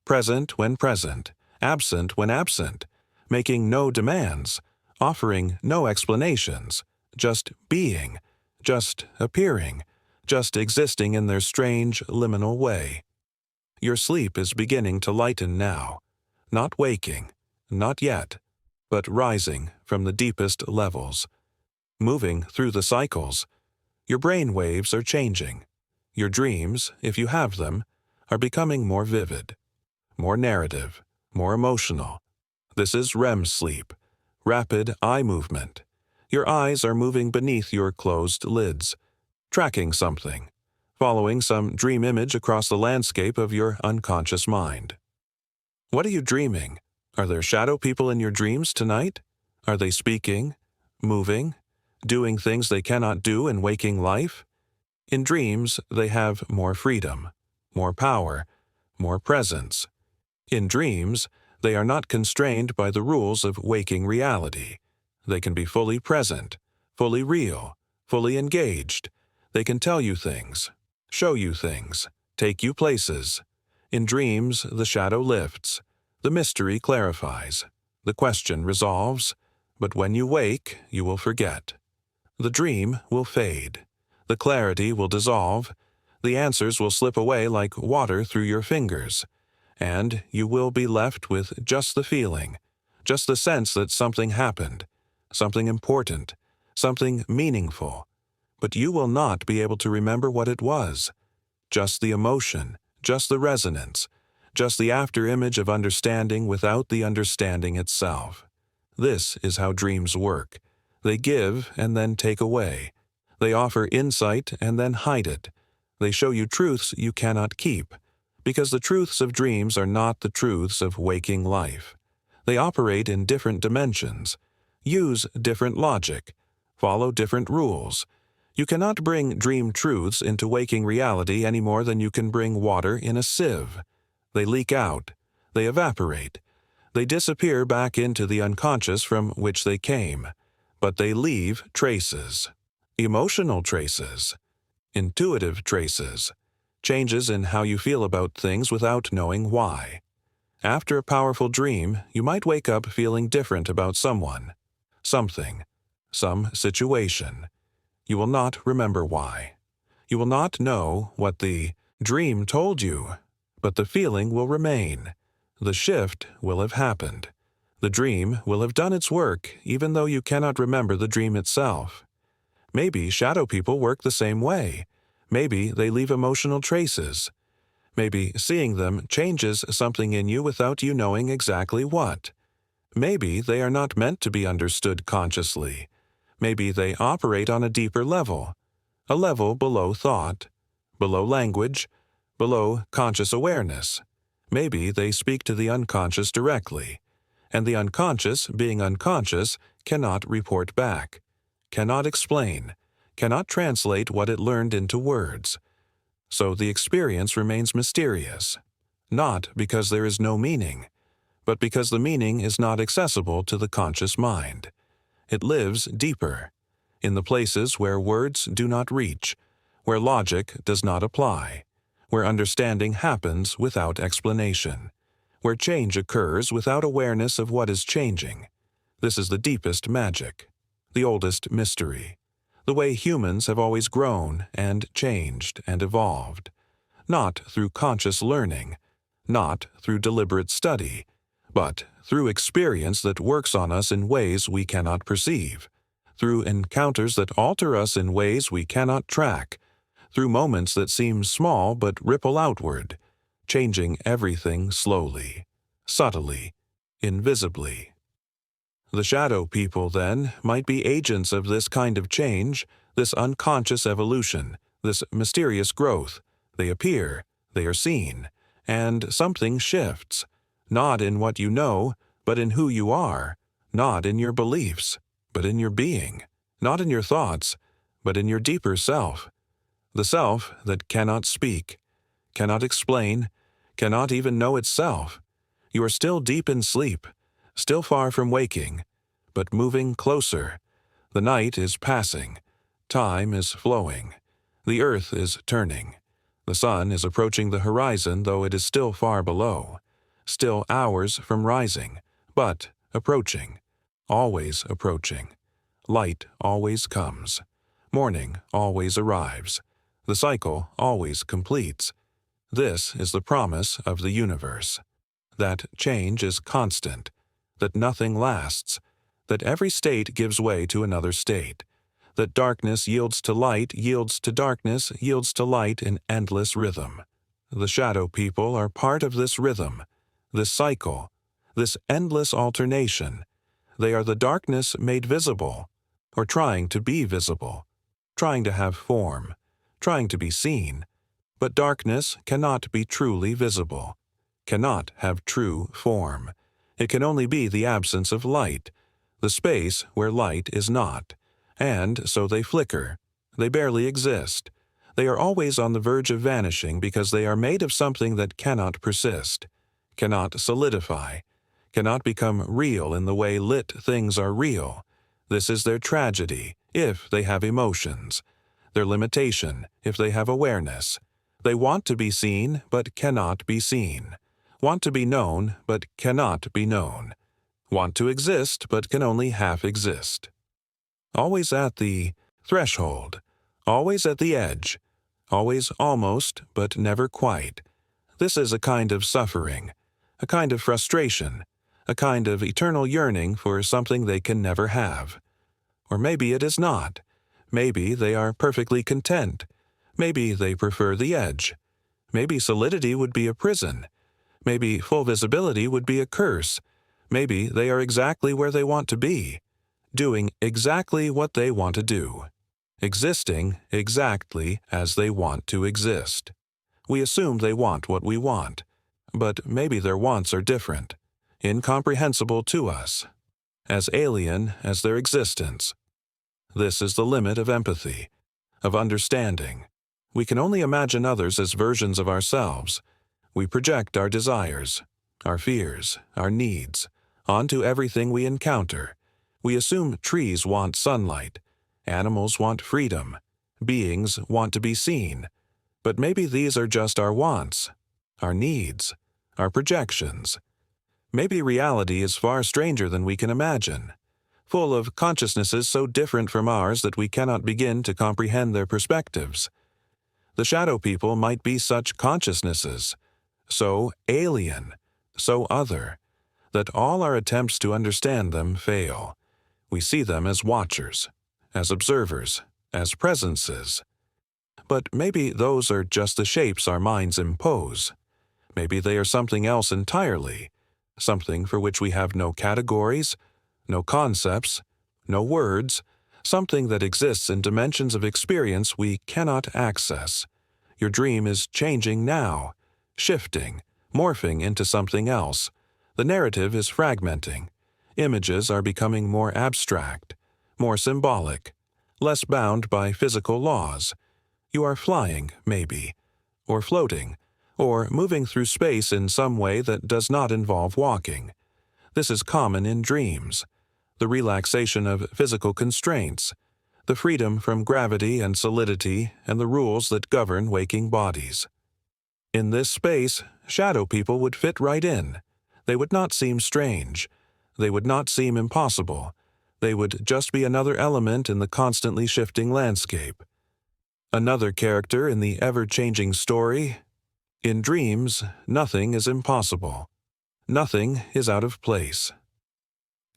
Present when present, absent when absent, making no demands, offering no explanations, just being, just appearing, just existing in their strange, liminal way. Your sleep is beginning to lighten now, not waking, not yet, but rising from the deepest levels, moving through the cycles. Your brain waves are changing. Your dreams, if you have them, are becoming more vivid, more narrative, more emotional. This is REM sleep, rapid eye movement. Your eyes are moving beneath your closed lids, tracking something, following some dream image across the landscape of your unconscious mind. What are you dreaming? Are there shadow people in your dreams tonight? Are they speaking, moving, doing things they cannot do in waking life? In dreams, they have more freedom, more power, more presence. In dreams, they are not constrained by the rules of waking reality. They can be fully present, fully real, fully engaged. They can tell you things, show you things, take you places. In dreams, the shadow lifts, the mystery clarifies, the question resolves, but when you wake, you will forget. The dream will fade, the clarity will dissolve, the answers will slip away like water through your fingers, and you will be left with just the feeling, just the sense that something happened, something important, something meaningful. But you will not be able to remember what it was. Just the emotion, just the resonance, just the after-image of understanding without the understanding itself. This is how dreams work. They give and then take away. They offer insight and then hide it. They show you truths you cannot keep, because the truths of dreams are not the truths of waking life. They operate in different dimensions, use different logic, follow different rules. You cannot bring dream truths into waking reality any more than you can bring water in a sieve. They leak out, they evaporate, they disappear back into the unconscious from which they came, but they leave traces, emotional traces, intuitive traces, changes in how you feel about things without knowing why. After a powerful dream, you might wake up feeling different about someone, something, some situation. You will not remember why. You will not know what the dream told you, but the feeling will remain. The shift will have happened. The dream will have done its work even though you cannot remember the dream itself. Maybe shadow people work the same way. Maybe they leave emotional traces. Maybe seeing them changes something in you without you knowing exactly what. Maybe they are not meant to be understood consciously. Maybe they operate on a deeper level, a level below thought, below language, below conscious awareness. Maybe they speak to the unconscious directly, and the unconscious, being unconscious, cannot report back, cannot explain, cannot translate what it learned into words. So the experience remains mysterious, not because there is no meaning, but because the meaning is not accessible to the conscious mind. It lives deeper, in the places where words do not reach, where logic does not apply, where understanding happens without explanation, where change occurs without awareness of what is changing. This is the deepest magic, the oldest mystery, the way humans have always grown and changed and evolved, not through conscious learning, not through deliberate study, but through experience that works on us in ways we cannot perceive, through encounters that alter us in ways we cannot track, through moments that seem small but ripple outward, changing everything slowly, subtly, invisibly. The shadow people, then, might be agents of this kind of change, this unconscious evolution, this mysterious growth. They appear, they are seen, and something shifts, not in what you know, but in who you are, not in your beliefs, but in your being, not in your thoughts, but in your deeper self, the self that cannot speak, cannot explain, cannot even know itself. You are still deep in sleep, still far from waking, but moving closer. The night is passing, time is flowing, the earth is turning, the sun is approaching the horizon though it is still far below, still hours from rising, but approaching, always approaching. Light always comes, morning always arrives, the cycle always completes. This is the promise of the universe, that change is constant, that nothing lasts, that every state gives way to another state, that darkness yields to light, yields to darkness, yields to light in endless rhythm. The shadow people are part of this rhythm. this cycle, this endless alternation. They are the darkness made visible, or trying to be visible, trying to have form, trying to be seen. But darkness cannot be truly visible, cannot have true form. It can only be the absence of light, the space where light is not. And so they flicker. They barely exist. They are always on the verge of vanishing because they are made of something that cannot persist, cannot solidify, cannot become real in the way lit things are real. This is their tragedy, if they have emotions, their limitation, if they have awareness. They want to be seen, but cannot be seen. Want to be known, but cannot be known. Want to exist, but can only half exist. Always at the threshold, always at the edge, always almost, but never quite. This is a kind of suffering, a kind of frustration, a kind of eternal yearning for something they can never have. Or maybe it is not. Maybe they are perfectly content. Maybe they prefer the edge. Maybe solidity would be a prison. Maybe full visibility would be a curse. Maybe they are exactly where they want to be, doing exactly what they want to do, existing exactly as they want to exist. We assume they want what we want, but maybe their wants are different, incomprehensible to us, as alien as their existence. This is the limit of empathy, of understanding. We can only imagine others as versions of ourselves. We project our desires, our fears, our needs, onto everything we encounter. We assume trees want sunlight, animals want freedom, beings want to be seen. But maybe these are just our wants, our needs, our projections. Maybe reality is far stranger than we can imagine, full of consciousnesses so different from ours that we cannot begin to comprehend their perspectives. The shadow people might be such consciousnesses, so alien, so other, that all our attempts to understand them fail. We see them as watchers, as observers, as presences. But maybe those are just the shapes our minds impose. Maybe they are something else entirely, something for which we have no categories, no concepts, no words, something that exists in dimensions of experience we cannot access. Your dream is changing now, shifting, morphing into something else. The narrative is fragmenting. Images are becoming more abstract, more symbolic, less bound by physical laws. You are flying, maybe, or floating, or moving through space in some way that does not involve walking. This is common in dreams. The relaxation of physical constraints, the freedom from gravity and solidity and the rules that govern waking bodies. In this space, shadow people would fit right in. They would not seem strange. They would not seem impossible. They would just be another element in the constantly shifting landscape. Another character in the ever-changing story. In dreams, nothing is impossible. Nothing is out of place.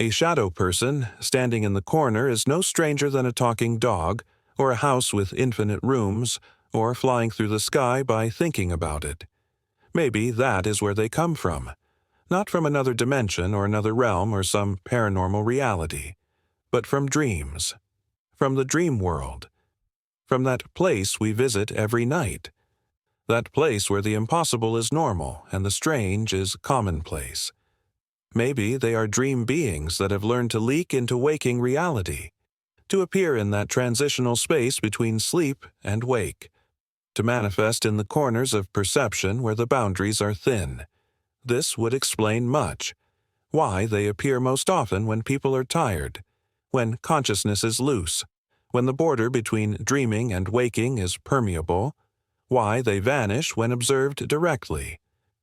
A shadow person standing in the corner is no stranger than a talking dog, or a house with infinite rooms, or flying through the sky by thinking about it. Maybe that is where they come from. Not from another dimension or another realm or some paranormal reality, but from dreams, from the dream world, from that place we visit every night, that place where the impossible is normal and the strange is commonplace. Maybe they are dream beings that have learned to leak into waking reality, to appear in that transitional space between sleep and wake, to manifest in the corners of perception where the boundaries are thin. This would explain much. Why they appear most often when people are tired, when consciousness is loose, when the border between dreaming and waking is permeable. Why they vanish when observed directly,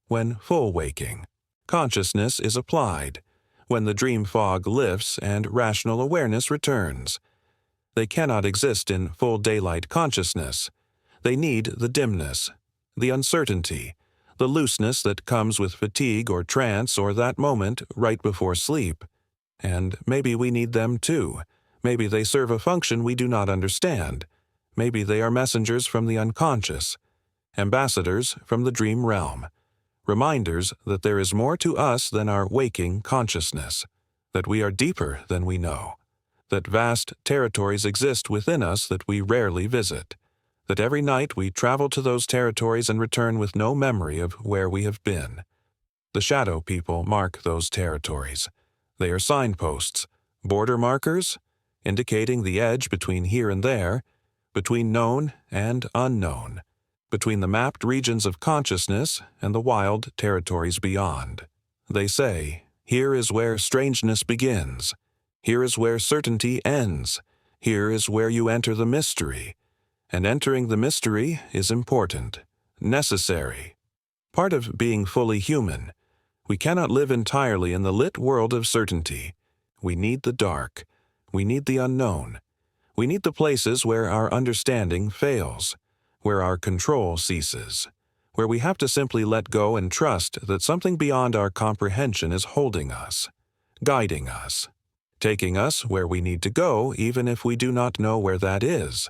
when full waking. Consciousness is applied, when the dream fog lifts and rational awareness returns. They cannot exist in full daylight consciousness. They need the dimness, the uncertainty, the looseness that comes with fatigue or trance or that moment right before sleep. And maybe we need them too. Maybe they serve a function we do not understand. Maybe they are messengers from the unconscious, ambassadors from the dream realm, reminders that there is more to us than our waking consciousness, that we are deeper than we know, that vast territories exist within us that we rarely visit, that every night we travel to those territories and return with no memory of where we have been. The shadow people mark those territories. They are signposts, border markers, indicating the edge between here and there, between known and unknown, between the mapped regions of consciousness and the wild territories beyond. They say, here is where strangeness begins. Here is where certainty ends. Here is where you enter the mystery. And entering the mystery is important, necessary. Part of being fully human. We cannot live entirely in the lit world of certainty. We need the dark. We need the unknown. We need the places where our understanding fails, where our control ceases, where we have to simply let go and trust that something beyond our comprehension is holding us, guiding us, taking us where we need to go even if we do not know where that is.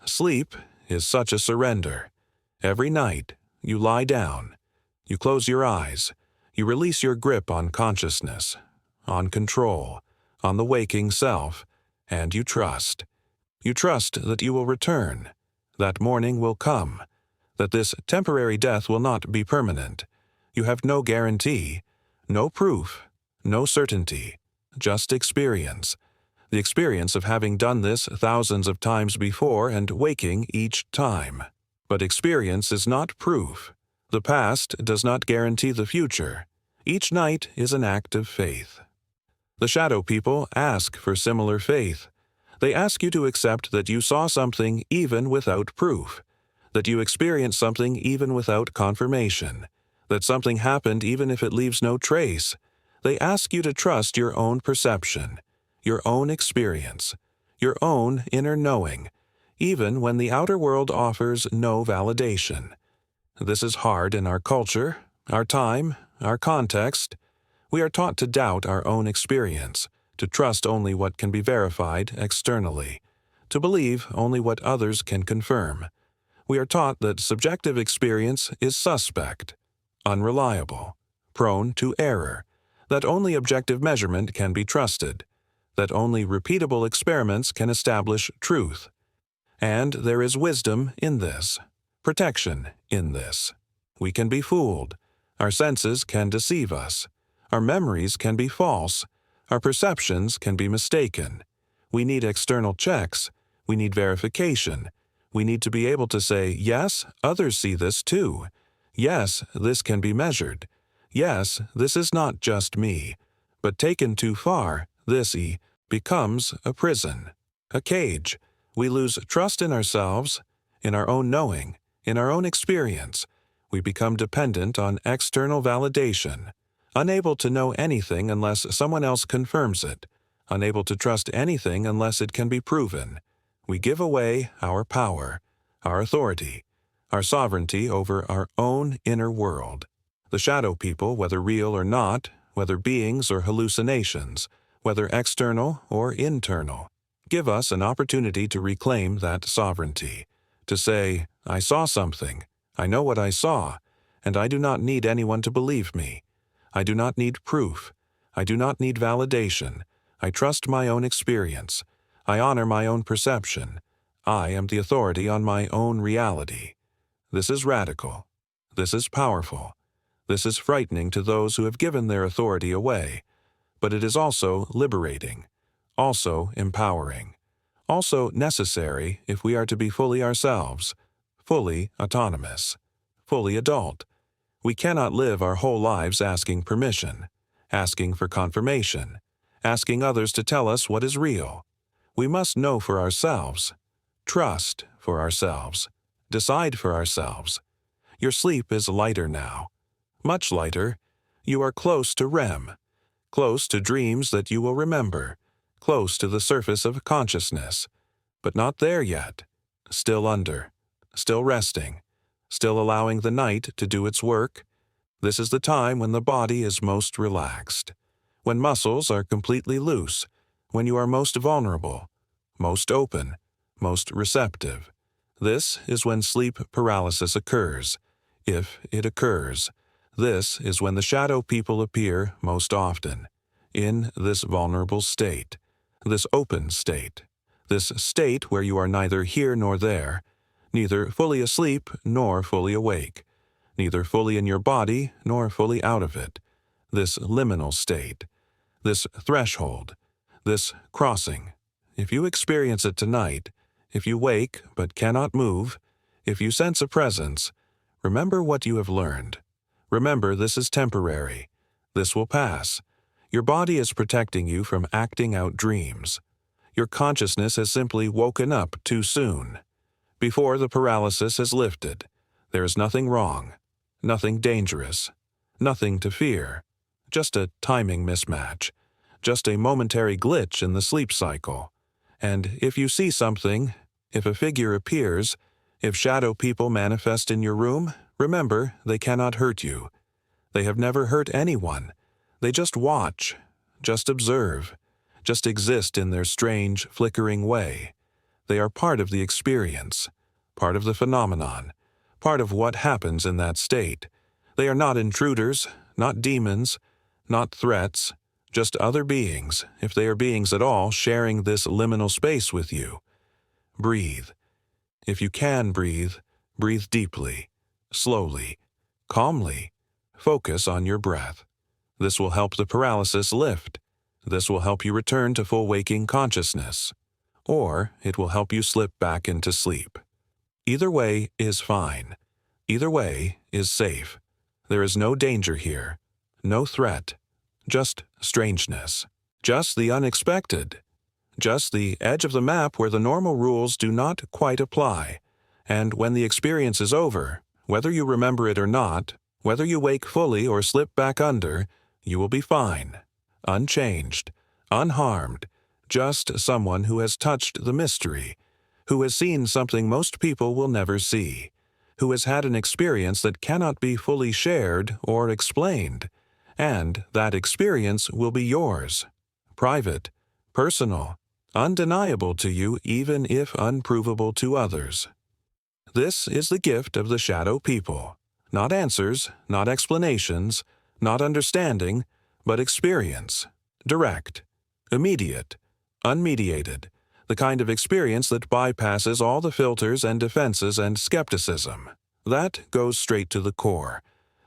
Sleep is such a surrender. Every night, you lie down, you close your eyes, you release your grip on consciousness, on control, on the waking self, and you trust. You trust that you will return, that morning will come, that this temporary death will not be permanent. You have no guarantee, no proof, no certainty, just experience. The experience of having done this thousands of times before and waking each time. But experience is not proof. The past does not guarantee the future. Each night is an act of faith. The shadow people ask for similar faith. They ask you to accept that you saw something even without proof, that you experienced something even without confirmation, that something happened even if it leaves no trace. They ask you to trust your own perception, your own experience, your own inner knowing, even when the outer world offers no validation. This is hard in our culture, our time, our context. We are taught to doubt our own experience, to trust only what can be verified externally, to believe only what others can confirm. We are taught that subjective experience is suspect, unreliable, prone to error, that only objective measurement can be trusted, that only repeatable experiments can establish truth. And there is wisdom in this, protection in this. We can be fooled. Our senses can deceive us. Our memories can be false. Our perceptions can be mistaken. We need external checks. We need verification. We need to be able to say, yes, others see this too. Yes, this can be measured. Yes, this is not just me. But taken too far, this becomes a prison, a cage. We lose trust in ourselves, in our own knowing, in our own experience. We become dependent on external validation, unable to know anything unless someone else confirms it, unable to trust anything unless it can be proven. We give away our power, our authority, our sovereignty over our own inner world. The shadow people, whether real or not, whether beings or hallucinations, whether external or internal, give us an opportunity to reclaim that sovereignty, to say, I saw something, I know what I saw, and I do not need anyone to believe me. I do not need proof. I do not need validation. I trust my own experience. I honor my own perception. I am the authority on my own reality. This is radical. This is powerful. This is frightening to those who have given their authority away, but it is also liberating, also empowering, also necessary if we are to be fully ourselves, fully autonomous, fully adult. We cannot live our whole lives asking permission, asking for confirmation, asking others to tell us what is real. We must know for ourselves, trust for ourselves, decide for ourselves. Your sleep is lighter now, much lighter. You are close to REM, close to dreams that you will remember, close to the surface of consciousness, but not there yet, still under, still resting, still allowing the night to do its work. This is the time when the body is most relaxed, when muscles are completely loose, when you are most vulnerable, most open, most receptive. This is when sleep paralysis occurs, if it occurs. This is when the shadow people appear most often, in this vulnerable state, this open state, this state where you are neither here nor there, neither fully asleep nor fully awake, neither fully in your body nor fully out of it, this liminal state, this threshold, this crossing. If you experience it tonight, if you wake but cannot move, if you sense a presence, remember what you have learned. Remember, this is temporary. This will pass. Your body is protecting you from acting out dreams. Your consciousness has simply woken up too soon. Before the paralysis has lifted, there is nothing wrong, nothing dangerous, nothing to fear, just a timing mismatch, just a momentary glitch in the sleep cycle. And if you see something, if a figure appears, if shadow people manifest in your room, remember, they cannot hurt you. They have never hurt anyone. They just watch, just observe, just exist in their strange, flickering way. They are part of the experience, part of the phenomenon, part of what happens in that state. They are not intruders, not demons, not threats, just other beings, if they are beings at all, sharing this liminal space with you. Breathe. If you can breathe, breathe deeply, slowly, calmly. Focus on your breath. This will help the paralysis lift. This will help you return to full waking consciousness. Or it will help you slip back into sleep. Either way is fine. Either way is safe. There is no danger here, no threat, just strangeness, just the unexpected, just the edge of the map where the normal rules do not quite apply. And when the experience is over, whether you remember it or not, whether you wake fully or slip back under, you will be fine, unchanged, unharmed, just someone who has touched the mystery, who has seen something most people will never see, who has had an experience that cannot be fully shared or explained, and that experience will be yours, private, personal, undeniable to you even if unprovable to others. This is the gift of the shadow people. Not answers, not explanations, not understanding, but experience, direct, immediate, unmediated, the kind of experience that bypasses all the filters and defenses and skepticism. That goes straight to the core.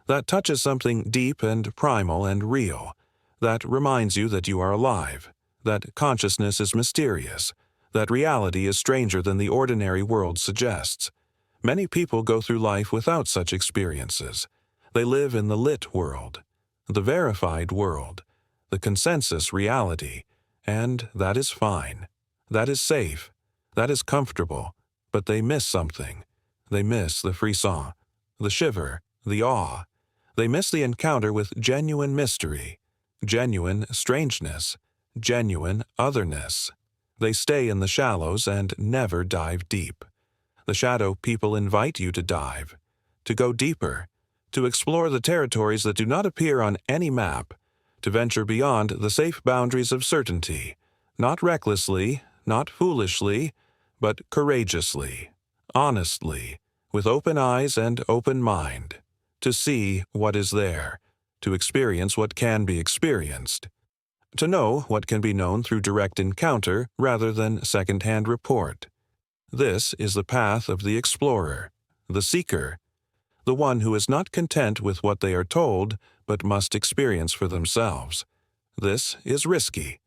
That touches something deep and primal and real. That reminds you that you are alive, that consciousness is mysterious, that reality is stranger than the ordinary world suggests. Many people go through life without such experiences. They live in the lit world, the verified world, the consensus reality, and that is fine. That is safe. That is comfortable. But they miss something. They miss the frisson, the shiver, the awe. They miss the encounter with genuine mystery, genuine strangeness, genuine otherness. They stay in the shallows and never dive deep. The shadow people invite you to dive, to go deeper, to explore the territories that do not appear on any map, to venture beyond the safe boundaries of certainty, not recklessly, not foolishly, but courageously, honestly, with open eyes and open mind, to see what is there, to experience what can be experienced, to know what can be known through direct encounter rather than second-hand report. This is the path of the explorer, the seeker, the one who is not content with what they are told, but must experience for themselves. This is risky.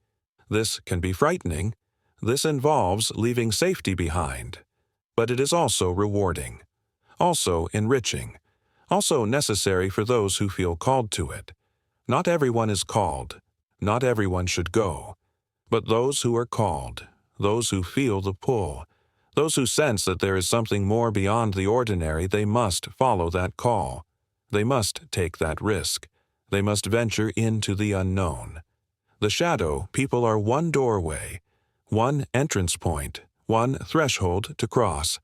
This can be frightening. This involves leaving safety behind. But it is also rewarding, also enriching, also necessary for those who feel called to it. Not everyone is called. Not everyone should go. But those who are called, those who feel the pull, those who sense that there is something more beyond the ordinary, they must follow that call. They must take that risk. They must venture into the unknown. The shadow people are one doorway, one entrance point, one threshold to cross.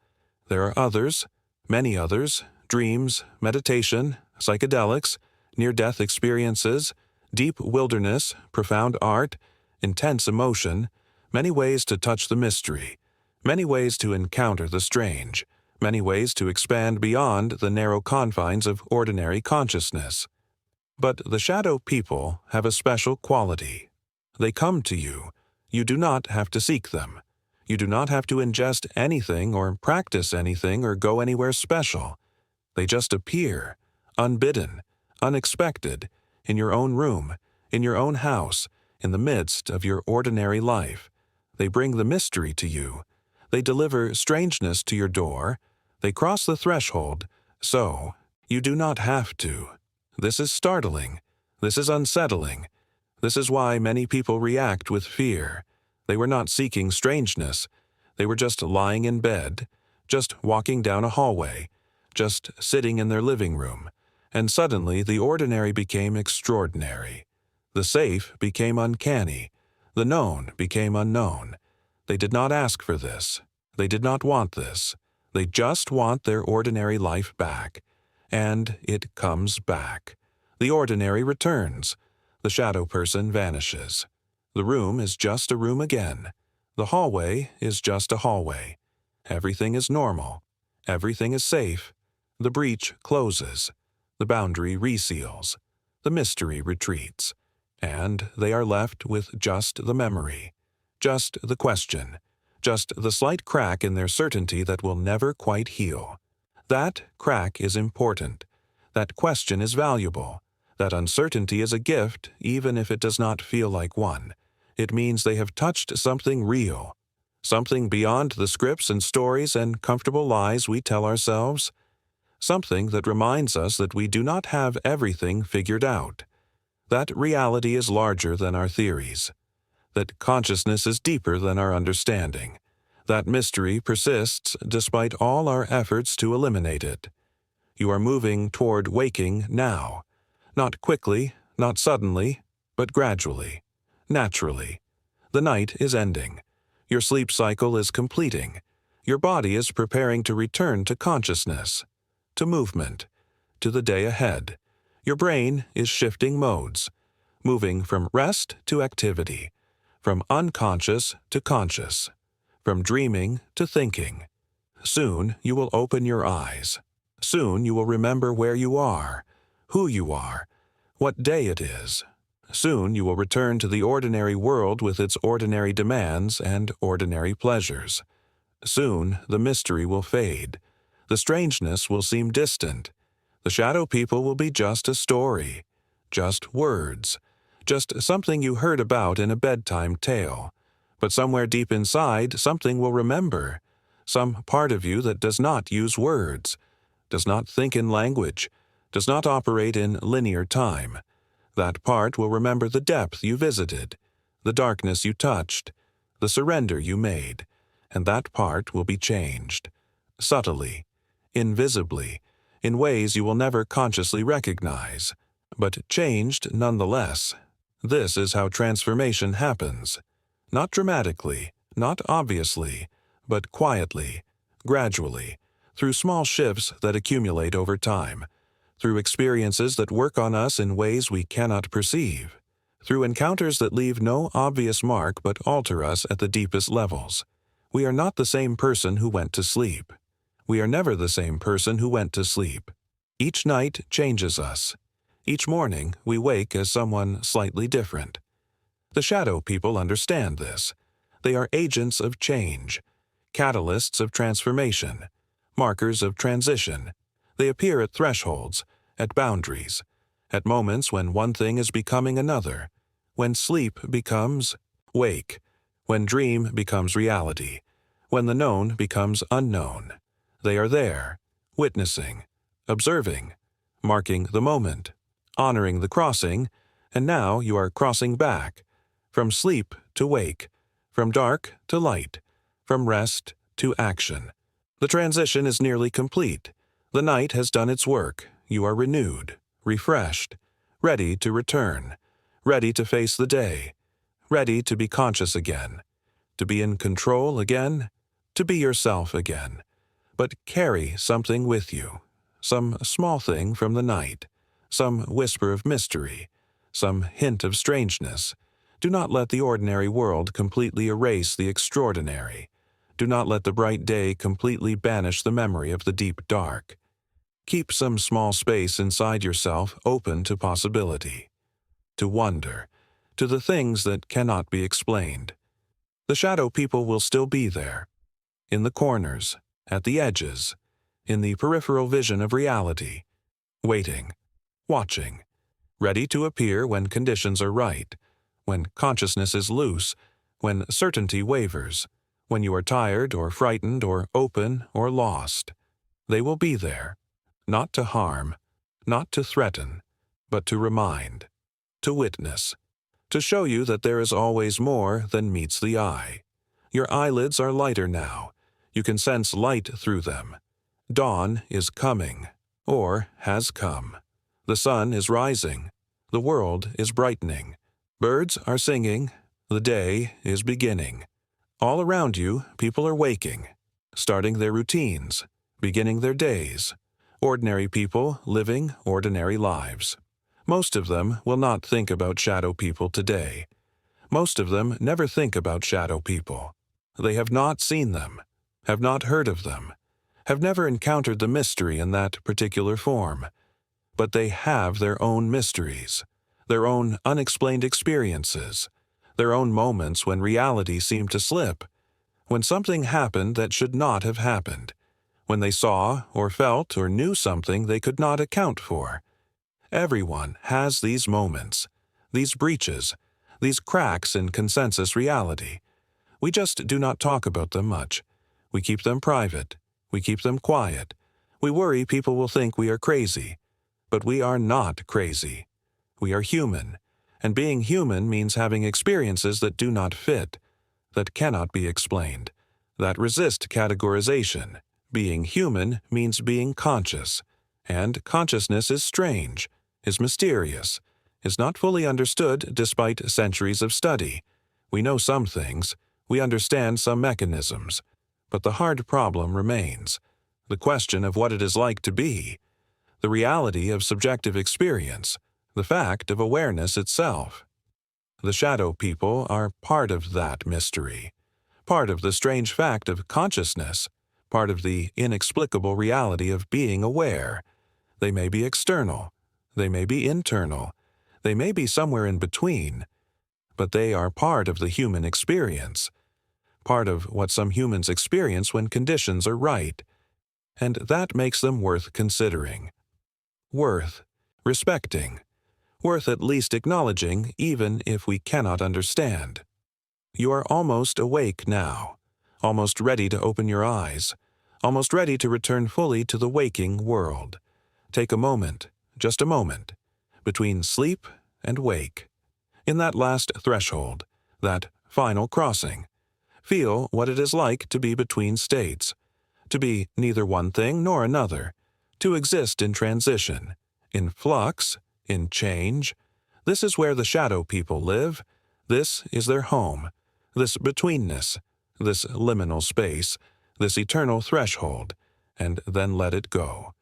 There are others, many others, dreams, meditation, psychedelics, near-death experiences, deep wilderness, profound art, intense emotion, many ways to touch the mystery, many ways to encounter the strange, many ways to expand beyond the narrow confines of ordinary consciousness. But the shadow people have a special quality. They come to you. You do not have to seek them. You do not have to ingest anything or practice anything or go anywhere special. They just appear, unbidden, unexpected, in your own room, in your own house, in the midst of your ordinary life. They bring the mystery to you. They deliver strangeness to your door. They cross the threshold, so you do not have to. This is startling. This is unsettling. This is why many people react with fear. They were not seeking strangeness. They were just lying in bed, just walking down a hallway, just sitting in their living room, and suddenly the ordinary became extraordinary. The safe became uncanny. The known became unknown. They did not ask for this. They did not want this. They just want their ordinary life back. And it comes back. The ordinary returns. The shadow person vanishes. The room is just a room again. The hallway is just a hallway. Everything is normal. Everything is safe. The breach closes. The boundary reseals. The mystery retreats. And they are left with just the memory, just the question, just the slight crack in their certainty that will never quite heal. That crack is important. That question is valuable. That uncertainty is a gift, even if it does not feel like one. It means they have touched something real, something beyond the scripts and stories and comfortable lies we tell ourselves, something that reminds us that we do not have everything figured out, that reality is larger than our theories, that consciousness is deeper than our understanding, that mystery persists despite all our efforts to eliminate it. You are moving toward waking now, not quickly, not suddenly, but gradually, naturally. The night is ending. Your sleep cycle is completing. Your body is preparing to return to consciousness, to movement, to the day ahead. Your brain is shifting modes, moving from rest to activity, from unconscious to conscious, from dreaming to thinking. Soon you will open your eyes. Soon you will remember where you are, who you are, what day it is. Soon you will return to the ordinary world with its ordinary demands and ordinary pleasures. Soon the mystery will fade. The strangeness will seem distant. The shadow people will be just a story, just words, just something you heard about in a bedtime tale. But somewhere deep inside, something will remember, some part of you that does not use words, does not think in language, does not operate in linear time. That part will remember the depth you visited, the darkness you touched, the surrender you made, and that part will be changed, subtly, invisibly, in ways you will never consciously recognize, but changed nonetheless. This is how transformation happens. Not dramatically, not obviously, but quietly, gradually, through small shifts that accumulate over time, through experiences that work on us in ways we cannot perceive, through encounters that leave no obvious mark but alter us at the deepest levels. We are not the same person who went to sleep. We are never the same person who went to sleep. Each night changes us. Each morning we wake as someone slightly different. The shadow people understand this. They are agents of change, catalysts of transformation, markers of transition. They appear at thresholds, at boundaries, at moments when one thing is becoming another, when sleep becomes wake, when dream becomes reality, when the known becomes unknown. They are there, witnessing, observing, marking the moment, honoring the crossing, and now you are crossing back, from sleep to wake, from dark to light, from rest to action. The transition is nearly complete. The night has done its work. You are renewed, refreshed, ready to return, ready to face the day, ready to be conscious again, to be in control again, to be yourself again. But carry something with you, some small thing from the night, some whisper of mystery, some hint of strangeness. Do not let the ordinary world completely erase the extraordinary. Do not let the bright day completely banish the memory of the deep dark. Keep some small space inside yourself open to possibility, to wonder, to the things that cannot be explained. The shadow people will still be there, in the corners, at the edges, in the peripheral vision of reality, waiting, watching, ready to appear when conditions are right, when consciousness is loose, when certainty wavers, when you are tired or frightened or open or lost. They will be there, not to harm, not to threaten, but to remind, to witness, to show you that there is always more than meets the eye. Your eyelids are lighter now. You can sense light through them. Dawn is coming, or has come. The sun is rising. The world is brightening. Birds are singing. The day is beginning. All around you, people are waking, starting their routines, beginning their days. Ordinary people living ordinary lives. Most of them will not think about shadow people today. Most of them never think about shadow people. They have not seen them, have not heard of them, have never encountered the mystery in that particular form. But they have their own mysteries, their own unexplained experiences, their own moments when reality seemed to slip, when something happened that should not have happened, when they saw or felt or knew something they could not account for. Everyone has these moments, these breaches, these cracks in consensus reality. We just do not talk about them much. We keep them private. We keep them quiet. We worry people will think we are crazy. But we are not crazy. We are human. And being human means having experiences that do not fit, that cannot be explained, that resist categorization. Being human means being conscious. And consciousness is strange, is mysterious, is not fully understood despite centuries of study. We know some things. We understand some mechanisms. But the hard problem remains. The question of what it is like to be. The reality of subjective experience. The fact of awareness itself. The shadow people are part of that mystery. Part of the strange fact of consciousness. Part of the inexplicable reality of being aware. They may be external. They may be internal. They may be somewhere in between. But they are part of the human experience. Part of what some humans experience when conditions are right. And that makes them worth considering. Worth respecting. Worth at least acknowledging even if we cannot understand. You are almost awake now. Almost ready to open your eyes. Almost ready to return fully to the waking world. Take a moment, just a moment, between sleep and wake. In that last threshold, that final crossing, feel what it is like to be between states, to be neither one thing nor another, to exist in transition, in flux, in change. This is where the shadow people live. This is their home. This betweenness, this liminal space, this eternal threshold, and then let it go.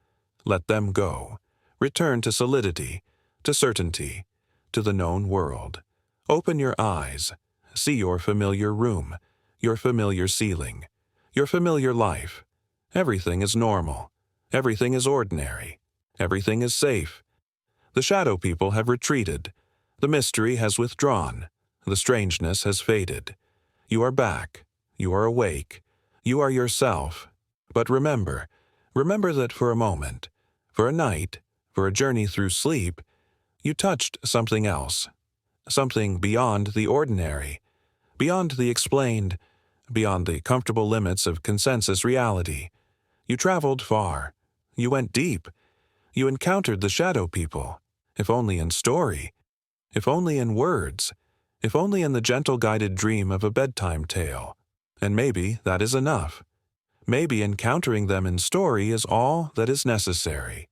Let them go. Return to solidity, to certainty, to the known world. Open your eyes. See your familiar room, your familiar ceiling, your familiar life. Everything is normal. Everything is ordinary. Everything is safe. The shadow people have retreated. The mystery has withdrawn. The strangeness has faded. You are back. You are awake. You are yourself. But remember that for a moment, for a night, for a journey through sleep, you touched something else, something beyond the ordinary, beyond the explained, beyond the comfortable limits of consensus reality. You traveled far. You went deep. You encountered the shadow people, if only in story, if only in words, if only in the gentle guided dream of a bedtime tale. And maybe that is enough. Maybe encountering them in story is all that is necessary.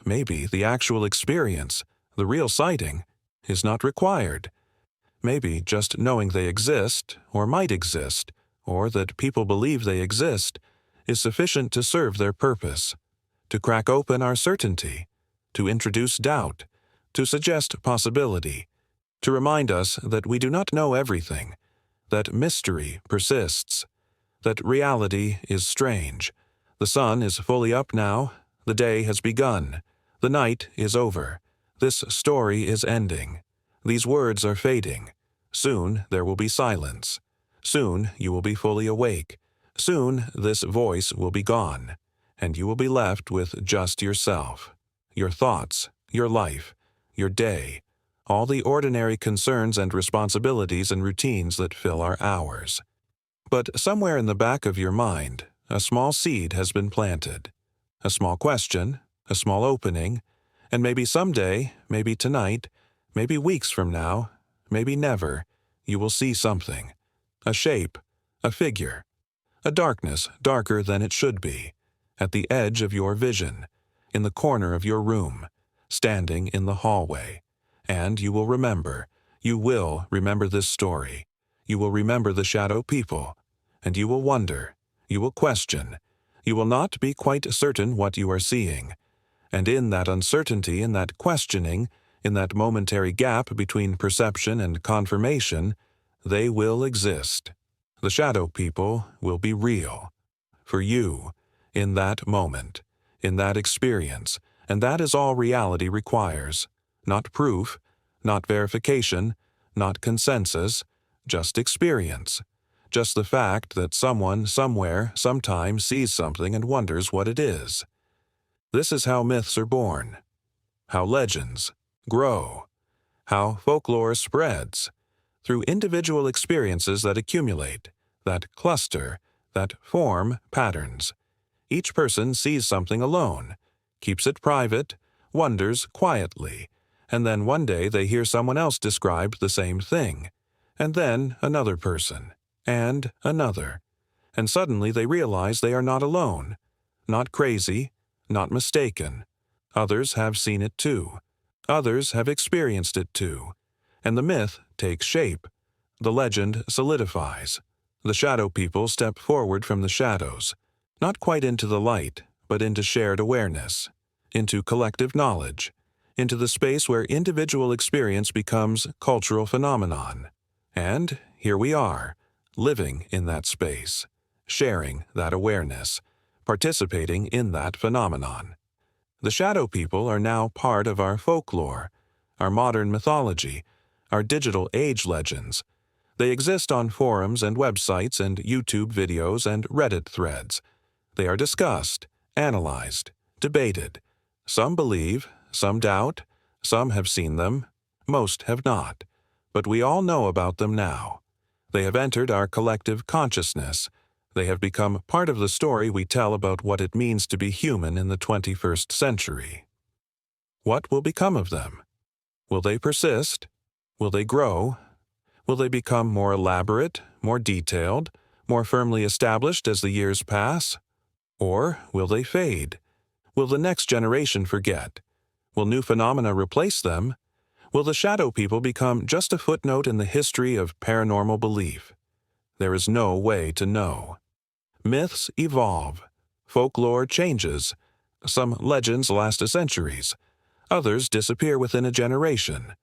Maybe the actual experience, the real sighting, is not required. Maybe just knowing they exist, or might exist, or that people believe they exist, is sufficient to serve their purpose, to crack open our certainty, to introduce doubt, to suggest possibility, to remind us that we do not know everything, that mystery persists, that reality is strange. The sun is fully up now, the day has begun, the night is over, this story is ending, these words are fading. Soon there will be silence. Soon you will be fully awake. Soon this voice will be gone, and you will be left with just yourself, your thoughts, your life, your day, all the ordinary concerns and responsibilities and routines that fill our hours. But somewhere in the back of your mind, a small seed has been planted. A small question, a small opening, and maybe someday, maybe tonight, maybe weeks from now, maybe never, you will see something. A shape, a figure, a darkness darker than it should be, at the edge of your vision, in the corner of your room, standing in the hallway. And you will remember this story. You will remember the shadow people, and you will wonder, you will question, you will not be quite certain what you are seeing. And in that uncertainty, in that questioning, in that momentary gap between perception and confirmation, they will exist. The shadow people will be real. For you, in that moment, in that experience, and that is all reality requires. Not proof, not verification, not consensus, just experience. Just the fact that someone, somewhere, sometime sees something and wonders what it is. This is how myths are born, how legends grow, how folklore spreads, through individual experiences that accumulate, that cluster, that form patterns. Each person sees something alone, keeps it private, wonders quietly, and then one day they hear someone else describe the same thing, and then another person, and another, and suddenly they realize they are not alone, not crazy, not mistaken. Others have seen it too. Others have experienced it too. And the myth takes shape. The legend solidifies. The shadow people step forward from the shadows, not quite into the light, but into shared awareness, into collective knowledge, into the space where individual experience becomes cultural phenomenon. And here we are, living in that space, sharing that awareness, participating in that phenomenon. The shadow people are now part of our folklore, our modern mythology, our digital age legends. They exist on forums and websites and YouTube videos and Reddit threads. They are discussed, analyzed, debated. Some believe, some doubt, some have seen them, most have not. But we all know about them now. They have entered our collective consciousness. They have become part of the story we tell about what it means to be human in the 21st century. What will become of them? Will they persist? Will they grow? Will they become more elaborate, more detailed, more firmly established as the years pass? Or will they fade? Will the next generation forget? Will new phenomena replace them? Will the shadow people become just a footnote in the history of paranormal belief? There is no way to know. Myths evolve. Folklore changes. Some legends last centuries. Others disappear within a generation.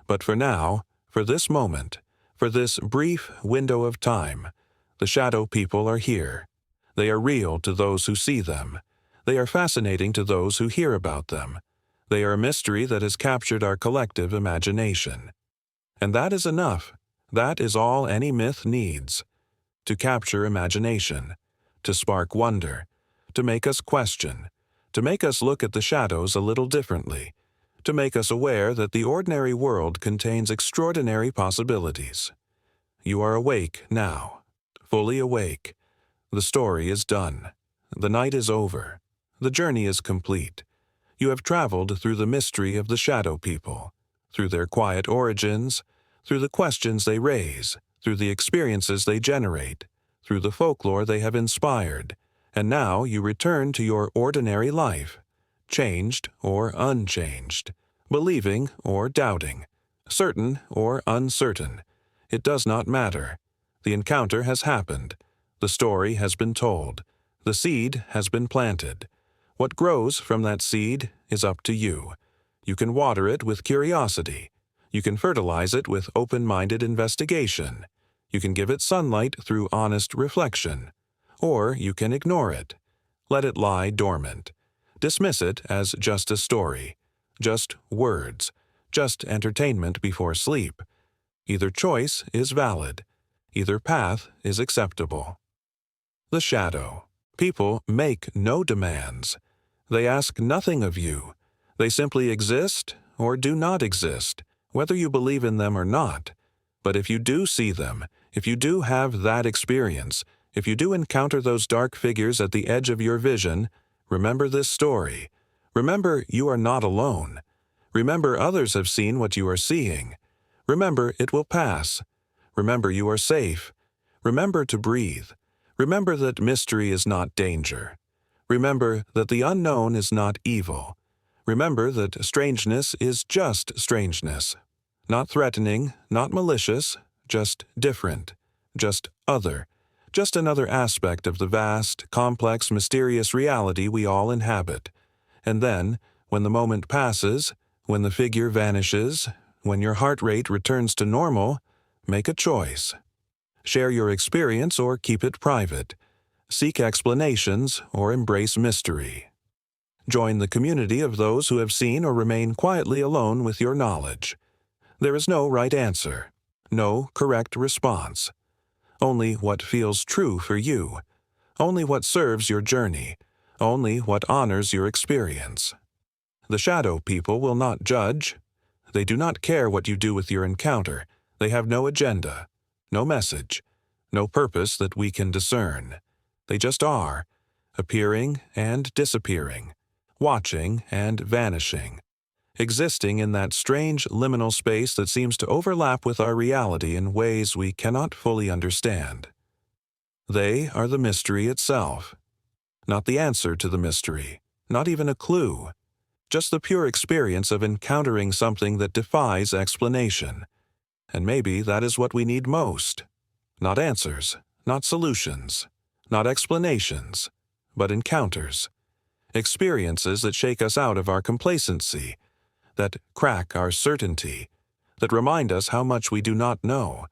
But for now, for this moment, for this brief window of time, the shadow people are here. They are real to those who see them. They are fascinating to those who hear about them. They are a mystery that has captured our collective imagination. And that is enough. That is all any myth needs. To capture imagination, to spark wonder, to make us question, to make us look at the shadows a little differently, to make us aware that the ordinary world contains extraordinary possibilities. You are awake now, fully awake. The story is done. The night is over. The journey is complete. You have traveled through the mystery of the shadow people, through their quiet origins, through the questions they raise, through the experiences they generate, through the folklore they have inspired, and now you return to your ordinary life, changed or unchanged, believing or doubting, certain or uncertain. It does not matter. The encounter has happened. The story has been told. The seed has been planted. What grows from that seed is up to you. You can water it with curiosity. You can fertilize it with open-minded investigation. You can give it sunlight through honest reflection. Or you can ignore it. Let it lie dormant. Dismiss it as just a story, just words, just entertainment before sleep. Either choice is valid. Either path is acceptable. The shadow. People make no demands. They ask nothing of you. They simply exist or do not exist, whether you believe in them or not. But if you do see them, if you do have that experience, if you do encounter those dark figures at the edge of your vision, remember this story. Remember you are not alone. Remember others have seen what you are seeing. Remember it will pass. Remember you are safe. Remember to breathe. Remember that mystery is not danger. Remember that the unknown is not evil. Remember that strangeness is just strangeness. Not threatening, not malicious, just different, just other, just another aspect of the vast, complex, mysterious reality we all inhabit. And then, when the moment passes, when the figure vanishes, when your heart rate returns to normal, make a choice. Share your experience or keep it private. Seek explanations or embrace mystery. Join the community of those who have seen or remain quietly alone with your knowledge. There is no right answer, no correct response. Only what feels true for you. Only what serves your journey. Only what honors your experience. The shadow people will not judge. They do not care what you do with your encounter. They have no agenda, no message, no purpose that we can discern. They just are, appearing and disappearing, watching and vanishing, existing in that strange liminal space that seems to overlap with our reality in ways we cannot fully understand. They are the mystery itself. Not the answer to the mystery, not even a clue, just the pure experience of encountering something that defies explanation. And maybe that is what we need most. Not answers, not solutions, not explanations, but encounters. Experiences that shake us out of our complacency, that crack our certainty, that remind us how much we do not know,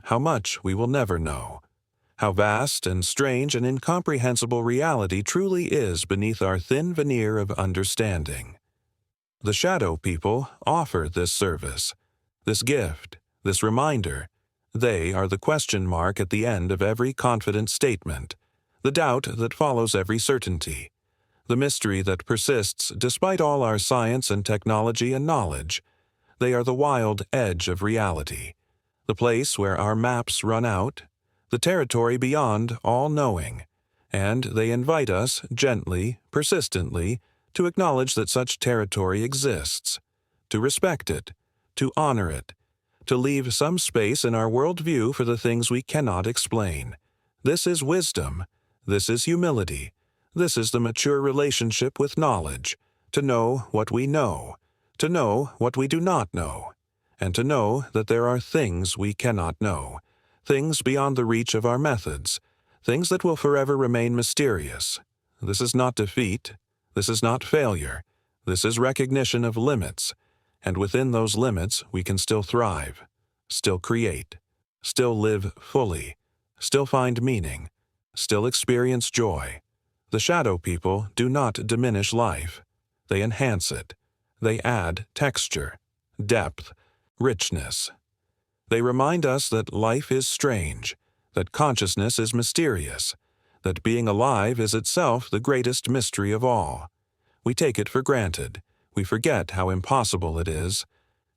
how much we will never know, how vast and strange and incomprehensible reality truly is beneath our thin veneer of understanding. The shadow people offer this service, this gift, this reminder. They are the question mark at the end of every confident statement, the doubt that follows every certainty, the mystery that persists despite all our science and technology and knowledge. They are the wild edge of reality, the place where our maps run out, the territory beyond all knowing, and they invite us gently, persistently, to acknowledge that such territory exists, to respect it, to honor it, to leave some space in our worldview for the things we cannot explain. This is wisdom. This is humility. This is the mature relationship with knowledge, to know what we know, to know what we do not know, and to know that there are things we cannot know, things beyond the reach of our methods, things that will forever remain mysterious. This is not defeat. This is not failure. This is recognition of limits, and within those limits we can still thrive, still create, still live fully, still find meaning, still experience joy. The shadow people do not diminish life. They enhance it. They add texture, depth, richness. They remind us that life is strange, that consciousness is mysterious, that being alive is itself the greatest mystery of all. We take it for granted. We forget how impossible it is,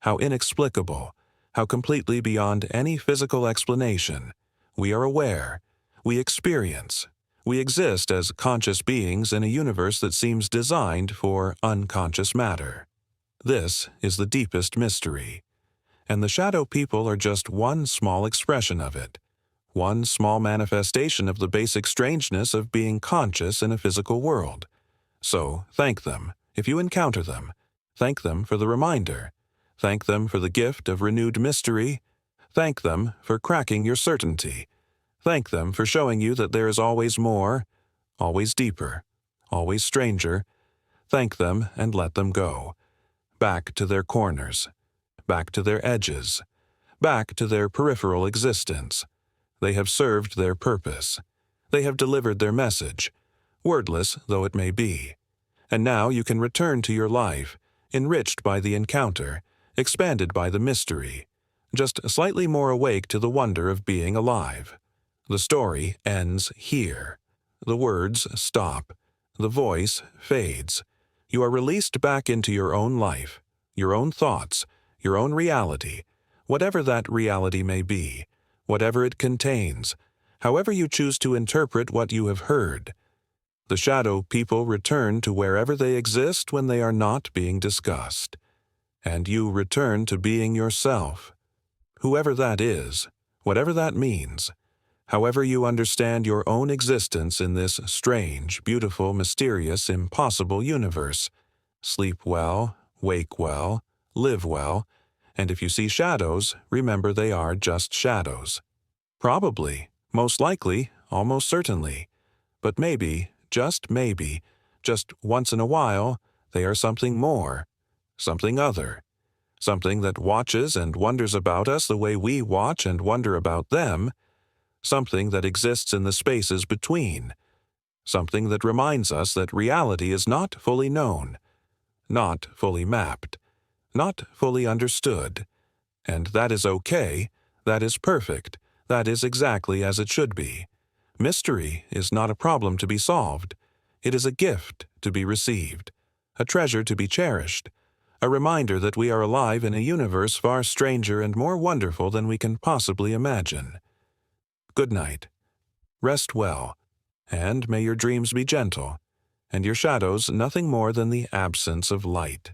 how inexplicable, how completely beyond any physical explanation. We are aware. We experience. We exist as conscious beings in a universe that seems designed for unconscious matter. This is the deepest mystery. And the shadow people are just one small expression of it, one small manifestation of the basic strangeness of being conscious in a physical world. So, thank them, if you encounter them. Thank them for the reminder. Thank them for the gift of renewed mystery. Thank them for cracking your certainty. Thank them for showing you that there is always more, always deeper, always stranger. Thank them and let them go. Back to their corners. Back to their edges. Back to their peripheral existence. They have served their purpose. They have delivered their message, wordless though it may be. And now you can return to your life, enriched by the encounter, expanded by the mystery, just slightly more awake to the wonder of being alive. The story ends here. The words stop. The voice fades. You are released back into your own life, your own thoughts, your own reality, whatever that reality may be, whatever it contains, however you choose to interpret what you have heard. The shadow people return to wherever they exist when they are not being discussed. And you return to being yourself. Whoever that is, whatever that means, however you understand your own existence in this strange, beautiful, mysterious, impossible universe. Sleep well, wake well, live well, and if you see shadows, remember they are just shadows. Probably, most likely, almost certainly, but maybe, just once in a while, they are something more, something other, something that watches and wonders about us the way we watch and wonder about them, something that exists in the spaces between, something that reminds us that reality is not fully known, not fully mapped, not fully understood, and that is okay, that is perfect, that is exactly as it should be. Mystery is not a problem to be solved. It is a gift to be received, a treasure to be cherished, a reminder that we are alive in a universe far stranger and more wonderful than we can possibly imagine. Good night. Rest well, and may your dreams be gentle, and your shadows nothing more than the absence of light.